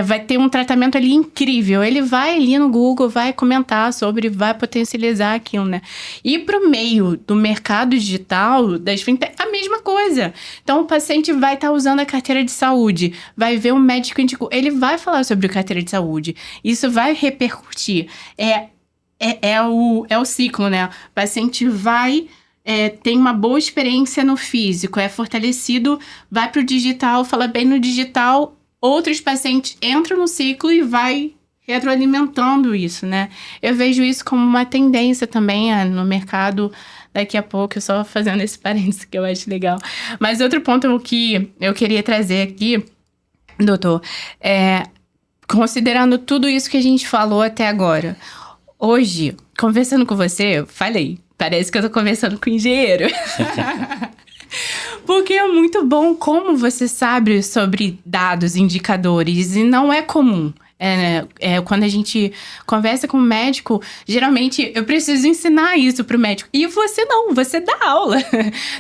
Speaker 1: vai ter um tratamento ali incrível. Ele vai ali no Google, vai comentar sobre, vai potencializar aquilo, né? E pro meio do mercado digital, das fintech, a mesma coisa. Então, o paciente vai estar usando a carteira de saúde, vai ver um médico indicou, ele vai falar sobre a carteira de saúde. Isso vai repercutir. É o ciclo, né? O paciente vai... tem uma boa experiência no físico, é fortalecido, vai pro digital, fala bem no digital... Outros pacientes entram no ciclo e vai retroalimentando isso, né? Eu vejo isso como uma tendência também no mercado daqui a pouco, só fazendo esse parênteses que eu acho legal. Mas outro ponto que eu queria trazer aqui, doutor, considerando tudo isso que a gente falou até agora, hoje, conversando com você, eu falei, parece que eu tô conversando com um engenheiro. Porque é muito bom como você sabe sobre dados, indicadores, e não é comum. Quando a gente conversa com o médico, geralmente eu preciso ensinar isso pro médico. E você não, você dá aula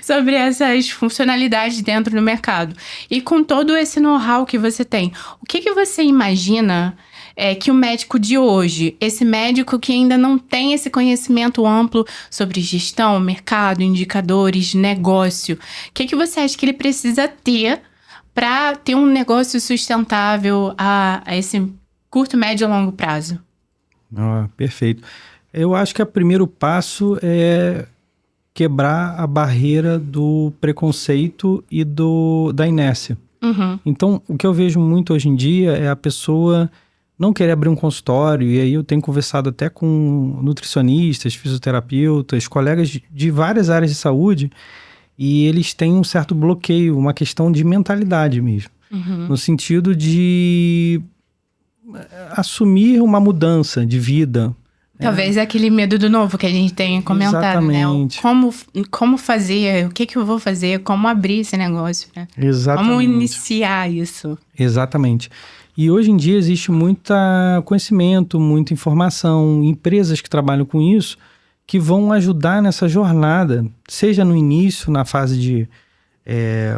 Speaker 1: sobre essas funcionalidades dentro do mercado. E com todo esse know-how que você tem, o que você imagina que o médico de hoje, esse médico que ainda não tem esse conhecimento amplo sobre gestão, mercado, indicadores, negócio, o que você acha que ele precisa ter para ter um negócio sustentável a esse curto, médio e longo prazo?
Speaker 3: Perfeito. Eu acho que o primeiro passo é quebrar a barreira do preconceito e da inércia.
Speaker 1: Uhum.
Speaker 3: Então, o que eu vejo muito hoje em dia é a pessoa não querer abrir um consultório, e aí eu tenho conversado até com nutricionistas, fisioterapeutas, colegas de várias áreas de saúde, e eles têm um certo bloqueio, uma questão de mentalidade mesmo.
Speaker 1: Uhum.
Speaker 3: No sentido de assumir uma mudança de vida.
Speaker 1: Talvez aquele medo do novo que a gente tem comentado,
Speaker 3: Exatamente.
Speaker 1: né? Como fazer, o que eu vou fazer, como abrir esse negócio, né?
Speaker 3: Exatamente.
Speaker 1: Como iniciar isso.
Speaker 3: Exatamente. E hoje em dia existe muito conhecimento, muita informação, empresas que trabalham com isso, que vão ajudar nessa jornada, seja no início, na fase de,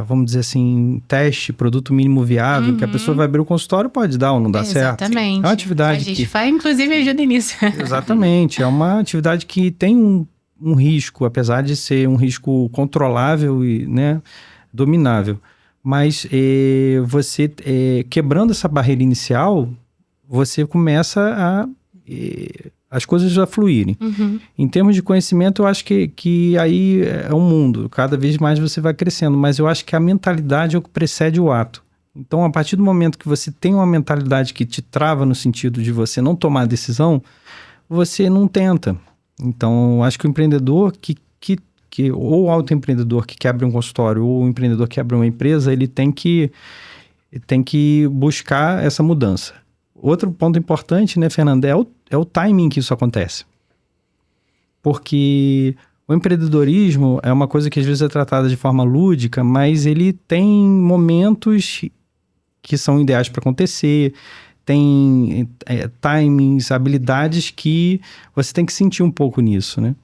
Speaker 3: vamos dizer assim, teste, produto mínimo viável, que a pessoa vai abrir o consultório, pode dar ou não dar certo.
Speaker 1: Exatamente.
Speaker 3: É uma atividade
Speaker 1: a gente faz, inclusive, ajuda nisso.
Speaker 3: Exatamente. É uma atividade que tem um risco, apesar de ser um risco controlável e, né, dominável. Mas você, quebrando essa barreira inicial, você começa as coisas a fluírem.
Speaker 1: Uhum.
Speaker 3: Em termos de conhecimento, eu acho que aí é um mundo. Cada vez mais você vai crescendo. Mas eu acho que a mentalidade é o que precede o ato. Então, a partir do momento que você tem uma mentalidade que te trava no sentido de você não tomar a decisão, você não tenta. Então, eu acho que o empreendedor ou o autoempreendedor que quer abrir um consultório, ou o empreendedor que abre uma empresa, ele tem que buscar essa mudança. Outro ponto importante, né, Fernanda, é o timing que isso acontece. Porque o empreendedorismo é uma coisa que às vezes é tratada de forma lúdica, mas ele tem momentos que são ideais para acontecer, tem timings, habilidades que você tem que sentir um pouco nisso, né?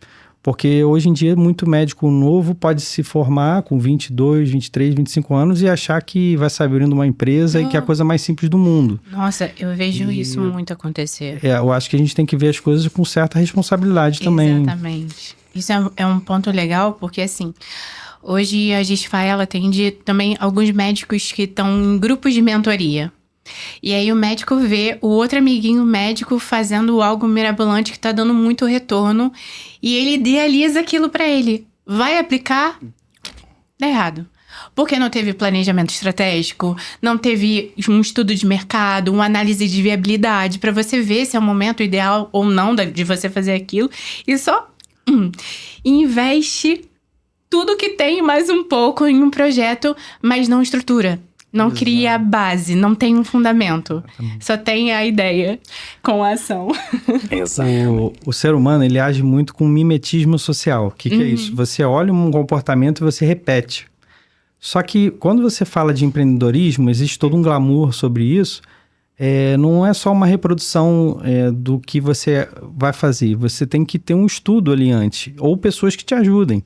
Speaker 3: Porque hoje em dia, muito médico novo pode se formar com 22, 23, 25 anos e achar que vai sair abrindo uma empresa e que é a coisa mais simples do mundo.
Speaker 1: Nossa, eu vejo isso muito acontecer.
Speaker 3: Eu acho que a gente tem que ver as coisas com certa responsabilidade também.
Speaker 1: Exatamente. Isso é um ponto legal, porque assim, hoje a Gisfai, ela atende também alguns médicos que estão em grupos de mentoria. E aí o médico vê o outro amiguinho médico fazendo algo mirabolante que tá dando muito retorno e ele idealiza aquilo pra ele. Vai aplicar? Dá errado. Porque não teve planejamento estratégico, não teve um estudo de mercado, uma análise de viabilidade pra você ver se é o momento ideal ou não de você fazer aquilo. E só investe tudo que tem mais um pouco em um projeto, mas não estrutura. Não
Speaker 3: Exato.
Speaker 1: cria a base, não tem um fundamento.
Speaker 3: Exatamente.
Speaker 1: Só tem a ideia com a ação.
Speaker 2: Exato.
Speaker 3: O ser humano, ele age muito com mimetismo social. O que é isso? Você olha um comportamento e você repete. Só que quando você fala de empreendedorismo, existe todo um glamour sobre isso. Não é só uma reprodução do que você vai fazer. Você tem que ter um estudo ali antes, ou pessoas que te ajudem.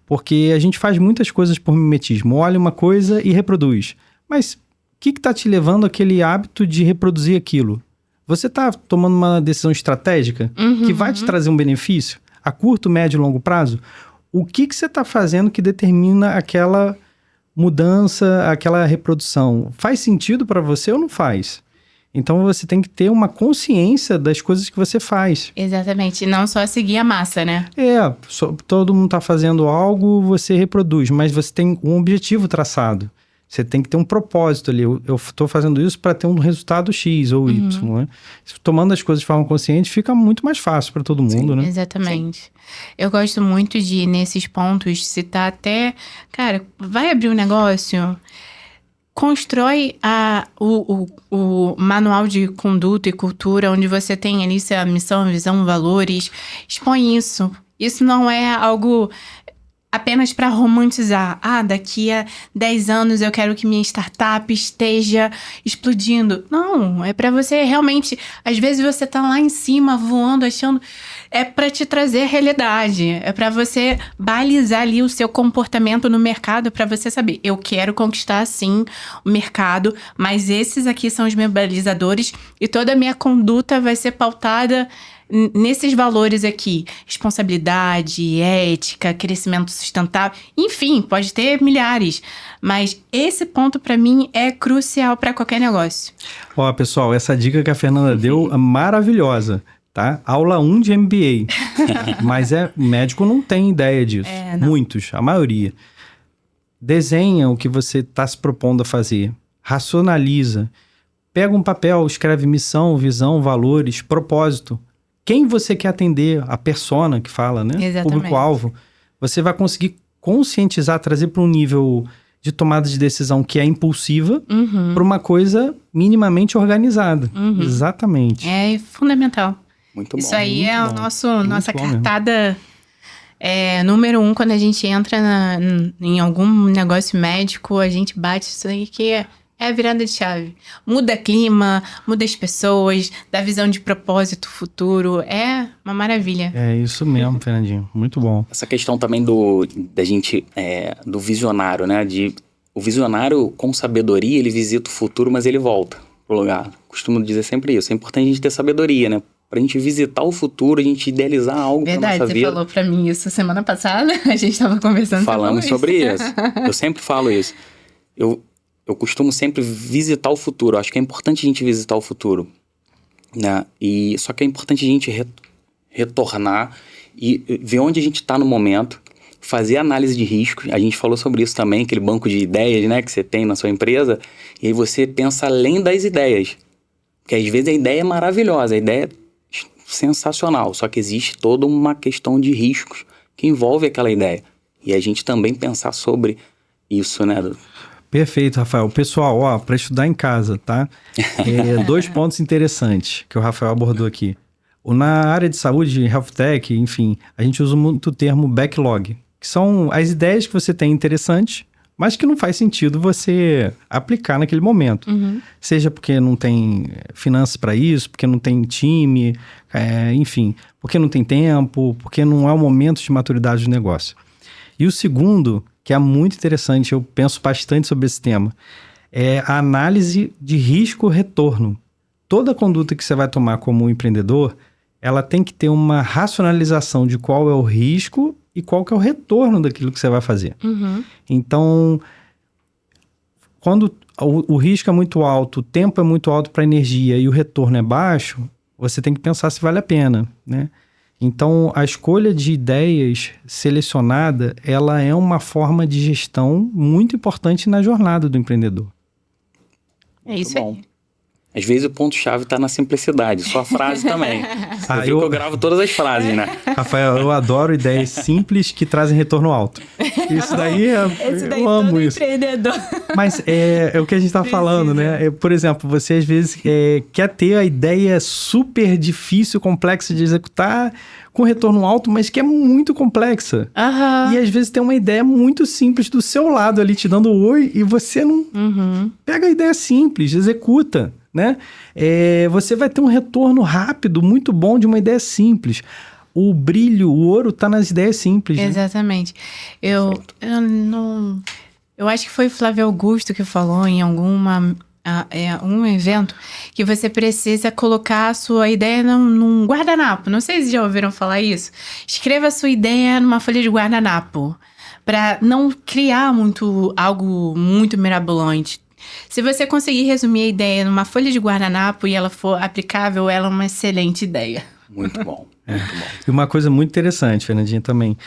Speaker 3: Porque a gente faz muitas coisas por mimetismo. Olha uma coisa e reproduz. Mas o que está te levando àquele hábito de reproduzir aquilo? Você está tomando uma decisão estratégica que vai te trazer um benefício a curto, médio e longo prazo? O que você está fazendo que determina aquela mudança, aquela reprodução? Faz sentido para você ou não faz? Então você tem que ter uma consciência das coisas que você faz.
Speaker 1: Exatamente, e não só seguir a massa, né?
Speaker 3: Todo mundo está fazendo algo, você reproduz, mas você tem um objetivo traçado. Você tem que ter um propósito ali. Eu estou fazendo isso para ter um resultado X ou Y, né? Tomando as coisas de forma consciente, fica muito mais fácil para todo mundo, né?
Speaker 1: Exatamente. Eu gosto muito de, nesses pontos, citar até... Cara, vai abrir um negócio... Constrói o manual de conduta e cultura, onde você tem ali sua missão, visão, valores. Expõe isso. Isso não é algo apenas para romantizar. Daqui a 10 anos eu quero que minha startup esteja explodindo. Não, é para você realmente... Às vezes você tá lá em cima, voando, achando... É para te trazer a realidade. É para você balizar ali o seu comportamento no mercado, para você saber, eu quero conquistar sim o mercado, mas esses aqui são os meus balizadores e toda a minha conduta vai ser pautada nesses valores aqui. Responsabilidade, ética, crescimento sustentável, enfim, pode ter milhares. Mas esse ponto, para mim, é crucial para qualquer negócio.
Speaker 3: Ó, pessoal, essa dica que a Fernanda deu é maravilhosa. Tá? Aula 1 de MBA. Mas médico não tem ideia disso.
Speaker 1: Não.
Speaker 3: Muitos, a maioria. Desenha o que você está se propondo a fazer. Racionaliza. Pega um papel, escreve missão, visão, valores, propósito. Quem você quer atender? A persona que fala, né?
Speaker 1: Exatamente.
Speaker 3: Público-alvo. Você vai conseguir conscientizar, trazer para um nível de tomada de decisão que é impulsiva para uma coisa minimamente organizada. Exatamente.
Speaker 1: É fundamental.
Speaker 2: Muito bom.
Speaker 1: Isso aí
Speaker 3: muito
Speaker 1: é
Speaker 3: bom.
Speaker 1: nossa
Speaker 3: Muito bom
Speaker 1: cartada número 1 quando a gente entra em algum negócio médico, a gente bate isso aí que é a virada de chave. Muda clima, muda as pessoas, dá visão de propósito futuro. É uma maravilha.
Speaker 3: É isso mesmo, Fernandinho. Muito bom.
Speaker 2: Essa questão também da gente, do visionário, né? O visionário com sabedoria, ele visita o futuro, mas ele volta pro lugar. Costumo dizer sempre isso. É importante a gente ter sabedoria, né? Pra gente visitar o futuro, a gente idealizar algo pra nossa vida.
Speaker 1: Verdade, você falou pra mim isso semana passada, a gente tava conversando.
Speaker 2: Falamos sobre isso. Eu sempre falo isso. Eu costumo sempre visitar o futuro. Acho que é importante a gente visitar o futuro, né? Só que é importante a gente retornar e ver onde a gente está no momento, fazer análise de riscos. A gente falou sobre isso também, aquele banco de ideias, né, que você tem na sua empresa. E aí você pensa além das ideias. Porque às vezes a ideia é maravilhosa, a ideia é sensacional. Só que existe toda uma questão de riscos que envolve aquela ideia. E a gente também pensar sobre isso, né?
Speaker 3: Perfeito, Rafael. Pessoal, para estudar em casa, tá? 2 pontos interessantes que o Rafael abordou aqui. Na área de saúde, health tech, enfim, a gente usa muito o termo backlog, que são as ideias que você tem interessantes, mas que não faz sentido você aplicar naquele momento. Seja porque não tem finanças para isso, porque não tem time, enfim, porque não tem tempo, porque não é o momento de maturidade do negócio. E o segundo, que é muito interessante, eu penso bastante sobre esse tema, é a análise de risco-retorno. Toda conduta que você vai tomar como empreendedor, ela tem que ter uma racionalização de qual é o risco e qual que é o retorno daquilo que você vai fazer. Então, quando o risco é muito alto, o tempo é muito alto para a energia e o retorno é baixo, você tem que pensar se vale a pena, né? Então, a escolha de ideias selecionada, ela é uma forma de gestão muito importante na jornada do empreendedor.
Speaker 1: É isso aí.
Speaker 2: Às vezes o ponto-chave está na simplicidade, sua frase também. Eu gravo todas as frases, né?
Speaker 3: Rafael, eu adoro ideias simples que trazem retorno alto. Isso daí, eu amo isso.
Speaker 1: Empreendedor.
Speaker 3: Mas é o que a gente estava falando, né? Por exemplo, você às vezes quer ter a ideia super difícil, complexa de executar, com retorno alto, mas que é muito complexa. E às vezes tem uma ideia muito simples do seu lado ali, te dando oi, e você não pega a ideia simples, executa, né? Você vai ter um retorno rápido, muito bom de uma ideia simples. O brilho, o ouro tá nas ideias simples. Né?
Speaker 1: Exatamente. Eu acho que foi Flávio Augusto que falou em um evento que você precisa colocar a sua ideia num guardanapo. Não sei se já ouviram falar isso. Escreva a sua ideia numa folha de guardanapo para não criar algo muito mirabolante. Se você conseguir resumir a ideia numa folha de guardanapo e ela for aplicável, ela é uma excelente ideia.
Speaker 2: Muito bom, muito bom.
Speaker 3: E uma coisa muito interessante, Fernandinha, também.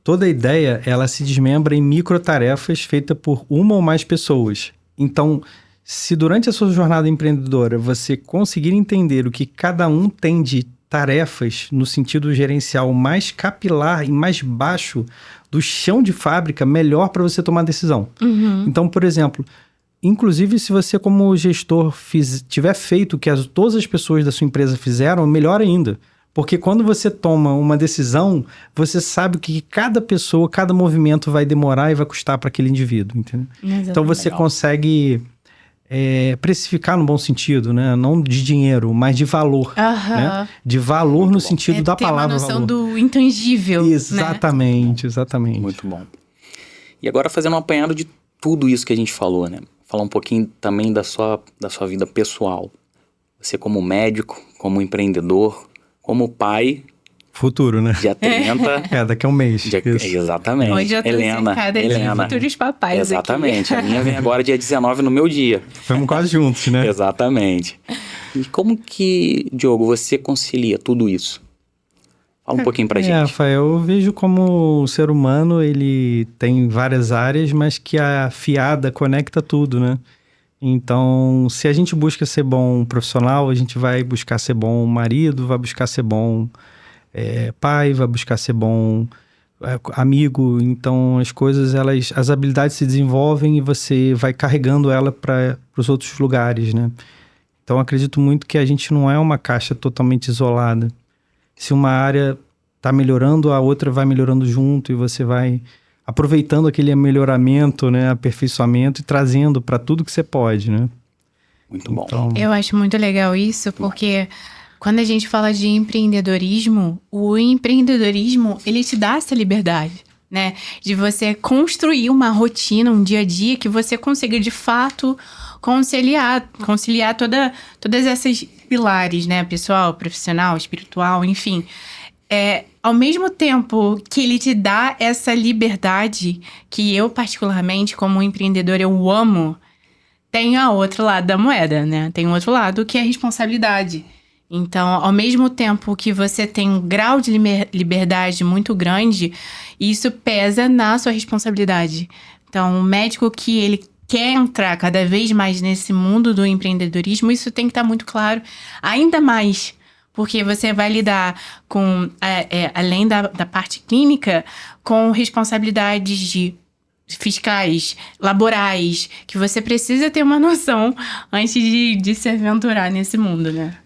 Speaker 3: Toda ideia, ela se desmembra em microtarefas feitas por uma ou mais pessoas. Então, se durante a sua jornada empreendedora você conseguir entender o que cada um tem de tarefas no sentido gerencial mais capilar e mais baixo do chão de fábrica, melhor para você tomar decisão. Então, por exemplo, inclusive se você como gestor tiver feito o que todas as pessoas da sua empresa fizeram, melhor ainda. Porque quando você toma uma decisão, você sabe o que cada pessoa, cada movimento vai demorar e vai custar para aquele indivíduo, entendeu? Exatamente. Então você consegue precificar no bom sentido, né? Não de dinheiro, mas de valor. Né? De valor muito no bom. Sentido da palavra valor.
Speaker 1: Ter uma noção do intangível.
Speaker 3: Exatamente, né? Exatamente.
Speaker 2: Muito bom. E agora fazendo um apanhado de tudo isso que a gente falou, né? Falar um pouquinho também da sua vida pessoal. Você como médico, como empreendedor, como pai.
Speaker 3: Futuro, né?
Speaker 2: Dia 30.
Speaker 3: Daqui a um mês.
Speaker 2: Exatamente.
Speaker 1: Hoje eu tô cercada de futuros papais.
Speaker 2: Exatamente.
Speaker 1: Aqui.
Speaker 2: A minha vem agora dia 19 no meu dia.
Speaker 3: Fomos quase juntos, né?
Speaker 2: Exatamente. E como que, Diogo, você concilia tudo isso? Fala um pouquinho pra gente.
Speaker 3: Rafael, eu vejo como o ser humano, ele tem várias áreas, mas que a fiada conecta tudo, né? Então, se a gente busca ser bom profissional, a gente vai buscar ser bom marido, vai buscar ser bom pai, vai buscar ser bom amigo. Então, as coisas, as habilidades se desenvolvem e você vai carregando ela para os outros lugares, né? Então, acredito muito que a gente não é uma caixa totalmente isolada. Se uma área está melhorando, a outra vai melhorando junto e você vai aproveitando aquele melhoramento, né, aperfeiçoamento e trazendo para tudo que você pode, né?
Speaker 2: Muito bom.
Speaker 3: Então,
Speaker 1: eu acho muito legal isso, porque quando a gente fala de empreendedorismo, o empreendedorismo, ele te dá essa liberdade, né? De você construir uma rotina, um dia a dia que você consiga, de fato, conciliar todas essas pilares, né? Pessoal, profissional, espiritual, enfim. Ao mesmo tempo que ele te dá essa liberdade, que eu particularmente, como empreendedor, eu amo, tem a outro lado da moeda, né? Tem um outro lado que é a responsabilidade. Então, ao mesmo tempo que você tem um grau de liberdade muito grande, isso pesa na sua responsabilidade. Então, o médico que ele quer entrar cada vez mais nesse mundo do empreendedorismo, isso tem que estar muito claro, ainda mais. Porque você vai lidar com, além da parte clínica, com responsabilidades fiscais, laborais, que você precisa ter uma noção antes de se aventurar nesse mundo, né?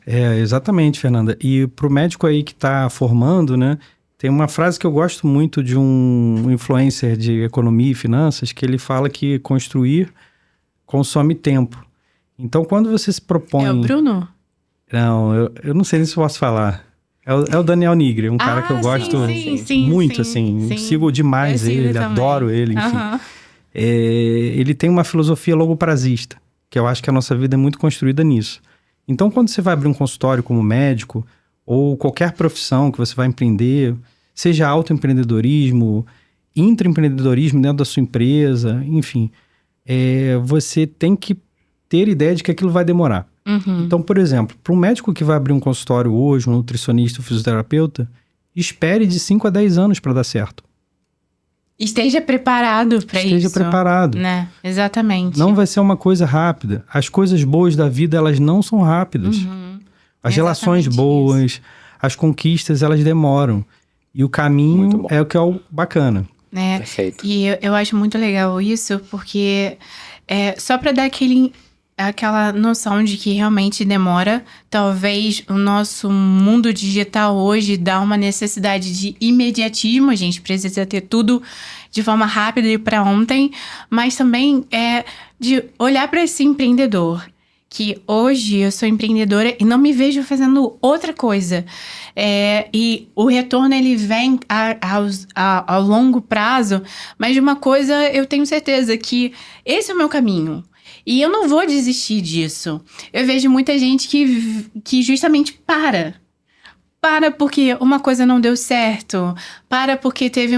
Speaker 3: Exatamente, Fernanda. E pro médico aí que tá formando, né, tem uma frase que eu gosto muito de um influencer de economia e finanças, que ele fala que construir consome tempo. Então, quando você se propõe...
Speaker 1: É o Bruno?
Speaker 3: Não, eu não sei nem se posso falar. É o Daniel Nigri, um cara que eu gosto muito, assim. Sigo demais ele, adoro ele, enfim. Ele tem uma filosofia logoprazista, que eu acho que a nossa vida é muito construída nisso. Então, quando você vai abrir um consultório como médico, ou qualquer profissão que você vai empreender, seja autoempreendedorismo, intraempreendedorismo dentro da sua empresa, enfim, você tem que ter ideia de que aquilo vai demorar. Então, por exemplo, para um médico que vai abrir um consultório hoje, um nutricionista, um fisioterapeuta, espere de 5 a 10 anos para dar certo.
Speaker 1: Esteja preparado para isso.
Speaker 3: Esteja preparado.
Speaker 1: Né? Exatamente.
Speaker 3: Não vai ser uma coisa rápida. As coisas boas da vida, elas não são rápidas. As relações boas, as conquistas, elas demoram. E o caminho é o que é o bacana.
Speaker 2: Perfeito.
Speaker 1: E eu acho muito legal isso, porque só para dar aquela noção de que realmente demora, talvez o nosso mundo digital hoje dá uma necessidade de imediatismo, a gente precisa ter tudo de forma rápida e para ontem, mas também de olhar para esse empreendedor, que hoje eu sou empreendedora e não me vejo fazendo outra coisa. E o retorno, ele vem ao longo prazo, mas de uma coisa eu tenho certeza que esse é o meu caminho. E eu não vou desistir disso. Eu vejo muita gente que justamente para porque uma coisa não deu certo. Para porque teve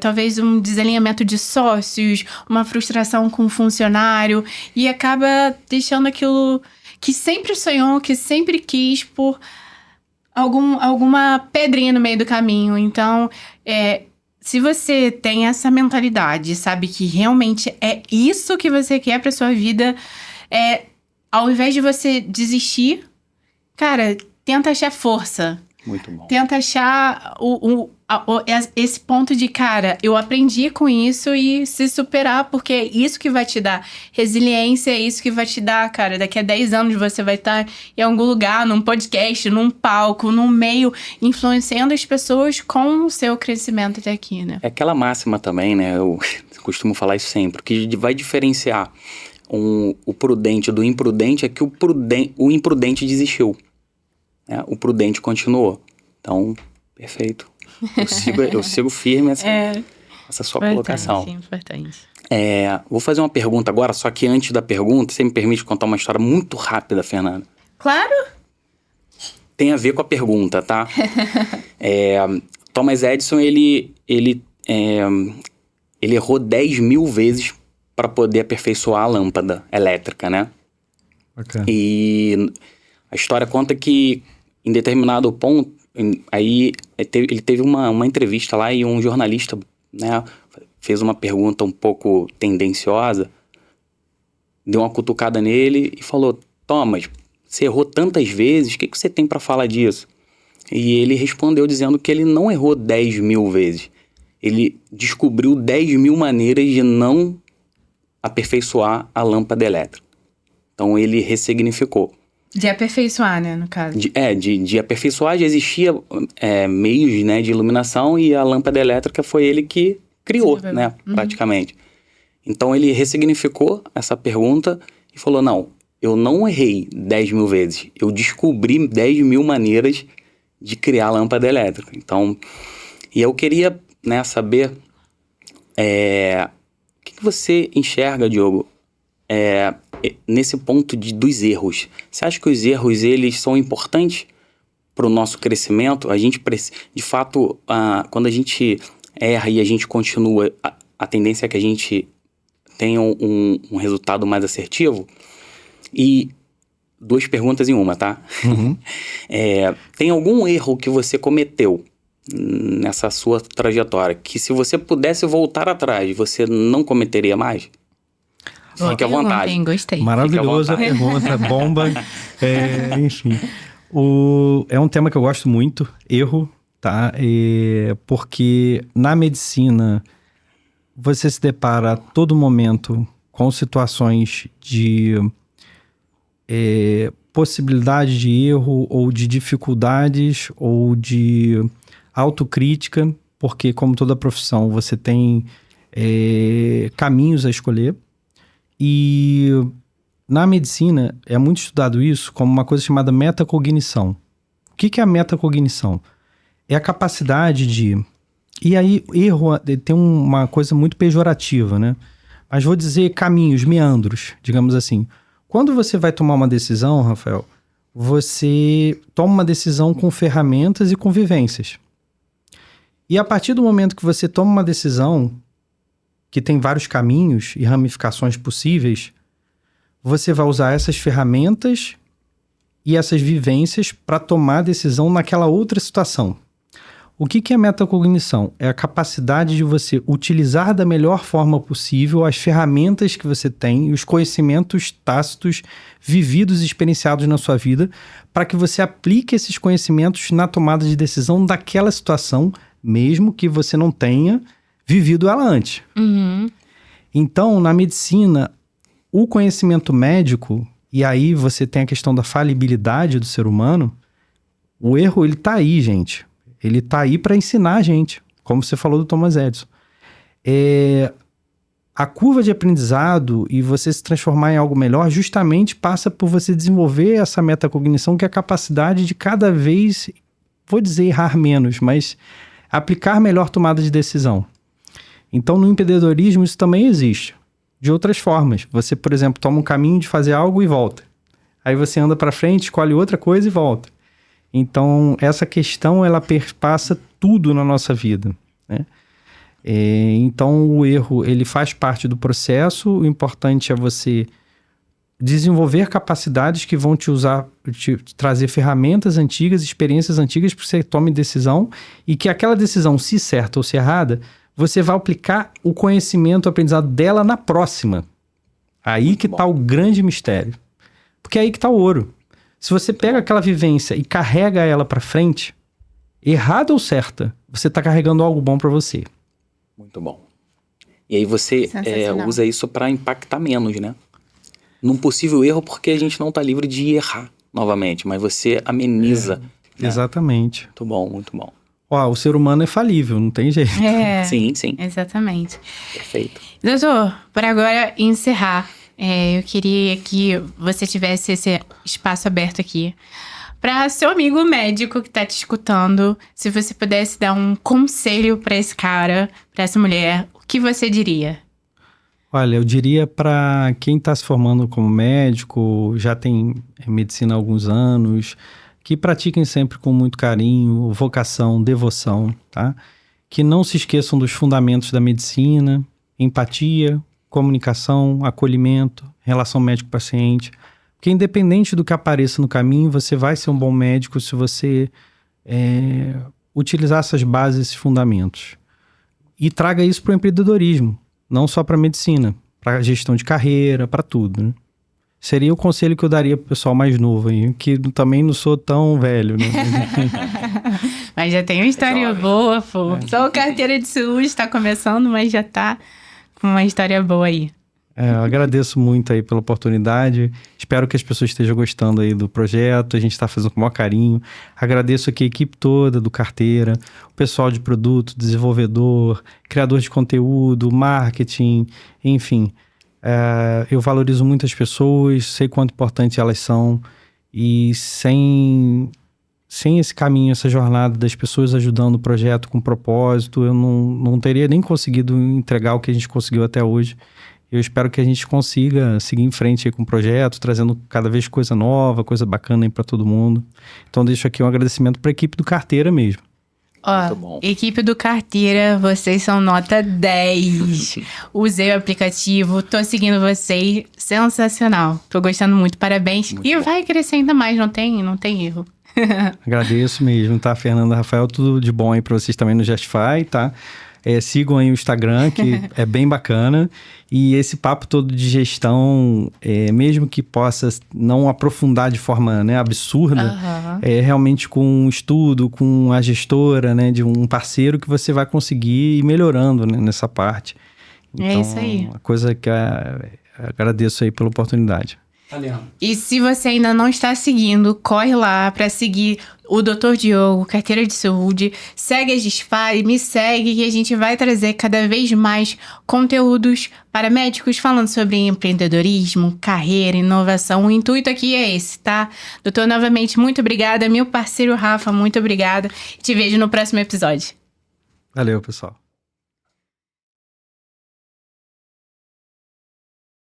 Speaker 1: talvez um desalinhamento de sócios, uma frustração com o funcionário. E acaba deixando aquilo que sempre sonhou, que sempre quis por alguma pedrinha no meio do caminho. Então, se você tem essa mentalidade, sabe que realmente é isso que você quer pra sua vida, ao invés de você desistir, cara, tenta achar força.
Speaker 2: Muito bom.
Speaker 1: Tenta achar esse ponto de, cara, eu aprendi com isso e se superar, porque é isso que vai te dar resiliência, é isso que vai te dar, cara, daqui a 10 anos você vai estar em algum lugar, num podcast, num palco, num meio, influenciando as pessoas com o seu crescimento até aqui, né?
Speaker 2: É aquela máxima também, né? Eu costumo falar isso sempre, que vai diferenciar o prudente do imprudente é que o imprudente desistiu. O prudente continuou. Então, perfeito. Eu sigo firme essa sua colocação.
Speaker 1: Importante.
Speaker 2: Vou fazer uma pergunta agora, só que antes da pergunta, você me permite contar uma história muito rápida, Fernanda?
Speaker 1: Claro!
Speaker 2: Tem a ver com a pergunta, tá? Thomas Edison, ele errou 10 mil vezes para poder aperfeiçoar a lâmpada elétrica, né?
Speaker 3: Okay.
Speaker 2: E a história conta que em determinado ponto, aí ele teve uma entrevista lá e um jornalista, né, fez uma pergunta um pouco tendenciosa, deu uma cutucada nele e falou: Thomas, você errou tantas vezes, o que você tem para falar disso? E ele respondeu dizendo que ele não errou 10 mil vezes. Ele descobriu 10 mil maneiras de não aperfeiçoar a lâmpada elétrica. Então ele ressignificou.
Speaker 1: De aperfeiçoar, né, no caso.
Speaker 2: De aperfeiçoar, já existia meios, né, de iluminação e a lâmpada elétrica foi ele que criou, né, praticamente. Então ele ressignificou essa pergunta e falou: não, eu não errei 10 mil vezes, eu descobri 10 mil maneiras de criar a lâmpada elétrica. Então, e eu queria, né, saber o que você enxerga, Diogo, nesse ponto dos erros. Você acha que os erros, eles são importantes para o nosso crescimento? A gente, de fato, quando a gente erra e a gente continua, a tendência é que a gente tenha um resultado mais assertivo? E 2 perguntas em uma, tá?
Speaker 3: Uhum.
Speaker 2: Tem algum erro que você cometeu nessa sua trajetória que, se você pudesse voltar atrás, você não cometeria mais? Fique à vontade.
Speaker 1: Gostei.
Speaker 3: Maravilhosa pergunta, bomba. Enfim, é um tema que eu gosto muito, erro, tá? Porque na medicina você se depara a todo momento com situações de possibilidade de erro ou de dificuldades ou de autocrítica, porque, como toda profissão, você tem caminhos a escolher. E na medicina é muito estudado isso como uma coisa chamada metacognição. O que é a metacognição? É a capacidade de... E aí, erro tem uma coisa muito pejorativa, né? Mas vou dizer caminhos, meandros, digamos assim. Quando você vai tomar uma decisão, Rafael, você toma uma decisão com ferramentas e com vivências. E a partir do momento que você toma uma decisão que tem vários caminhos e ramificações possíveis, você vai usar essas ferramentas e essas vivências para tomar a decisão naquela outra situação. O que é metacognição? É a capacidade de você utilizar da melhor forma possível as ferramentas que você tem, os conhecimentos tácitos, vividos e experienciados na sua vida, para que você aplique esses conhecimentos na tomada de decisão daquela situação, mesmo que você não tenha vivido ela antes. Então, na medicina, o conhecimento médico, e aí você tem a questão da falibilidade do ser humano, o erro, ele tá aí, gente. Ele tá aí para ensinar a gente, como você falou do Thomas Edison. A curva de aprendizado e você se transformar em algo melhor justamente passa por você desenvolver essa metacognição, que é a capacidade de cada vez, vou dizer errar menos, mas aplicar melhor tomada de decisão. Então, no empreendedorismo, isso também existe. De outras formas. Você, por exemplo, toma um caminho de fazer algo e volta. Aí você anda para frente, escolhe outra coisa e volta. Então, essa questão, ela perpassa tudo na nossa vida, né? Então, o erro, ele faz parte do processo. O importante é você desenvolver capacidades que vão te trazer ferramentas antigas, experiências antigas para que você tome decisão e que aquela decisão, se certa ou se errada, você vai aplicar o conhecimento, o aprendizado dela na próxima. Aí que está o grande mistério. Porque é aí que está o ouro. Se você pega aquela vivência e carrega ela para frente, errada ou certa, você está carregando algo bom para você.
Speaker 2: Muito bom. E aí você usa isso para impactar menos, né? Num possível erro, porque a gente não está livre de errar novamente, mas você ameniza. Né?
Speaker 3: Exatamente.
Speaker 2: Muito bom, muito bom.
Speaker 3: O ser humano é falível, não tem jeito.
Speaker 2: Sim.
Speaker 1: Exatamente.
Speaker 2: Perfeito.
Speaker 1: Doutor, para agora encerrar, eu queria que você tivesse esse espaço aberto aqui para seu amigo médico que tá te escutando, se você pudesse dar um conselho para esse cara, para essa mulher, o que você diria?
Speaker 3: Olha, eu diria para quem está se formando como médico, já tem medicina há alguns anos, que pratiquem sempre com muito carinho, vocação, devoção, tá? Que não se esqueçam dos fundamentos da medicina, empatia, comunicação, acolhimento, relação médico-paciente. Porque independente do que apareça no caminho, você vai ser um bom médico se você utilizar essas bases, esses fundamentos. E traga isso para o empreendedorismo, não só para a medicina, para a gestão de carreira, para tudo, né? Seria o conselho que eu daria pro pessoal mais novo aí, que também não sou tão velho, né?
Speaker 1: Mas já tem uma história boa, pô. Só carteira de saúde está começando, mas já tá com uma história boa aí.
Speaker 3: Eu agradeço muito aí pela oportunidade. Espero que as pessoas estejam gostando aí do projeto. A gente está fazendo com o maior carinho. Agradeço aqui a equipe toda do Carteira, o pessoal de produto, desenvolvedor, criador de conteúdo, marketing, enfim. Eu valorizo muito as pessoas, sei quanto importante elas são, e sem esse caminho, essa jornada das pessoas ajudando o projeto com propósito, eu não teria nem conseguido entregar o que a gente conseguiu até hoje. Eu espero que a gente consiga seguir em frente aí com o projeto, trazendo cada vez coisa nova, coisa bacana aí para todo mundo. Então deixo aqui um agradecimento para a equipe do Carteira mesmo.
Speaker 1: Equipe do Carteira, vocês são nota 10. Usei o aplicativo, tô seguindo vocês, sensacional. Tô gostando muito, parabéns. Muito bom. Vai crescer ainda mais, não tem erro.
Speaker 3: Agradeço mesmo, tá? Fernanda, Rafael, tudo de bom aí pra vocês também no Justify, tá? Sigam aí o Instagram, que é bem bacana. E esse papo todo de gestão, mesmo que possa não aprofundar de forma, né, absurda, realmente com um estudo, com a gestora, né, de um parceiro, que você vai conseguir ir melhorando, né, nessa parte. Então,
Speaker 1: isso aí.
Speaker 3: Uma coisa que agradeço aí pela oportunidade.
Speaker 1: E se você ainda não está seguindo, corre lá para seguir o Dr. Diogo, Carteira de Saúde. Segue a Justify, me segue, que a gente vai trazer cada vez mais conteúdos para médicos falando sobre empreendedorismo, carreira, inovação. O intuito aqui é esse, tá? Doutor, novamente, muito obrigada. Meu parceiro Rafa, muito obrigada. Te vejo no próximo episódio.
Speaker 3: Valeu, pessoal.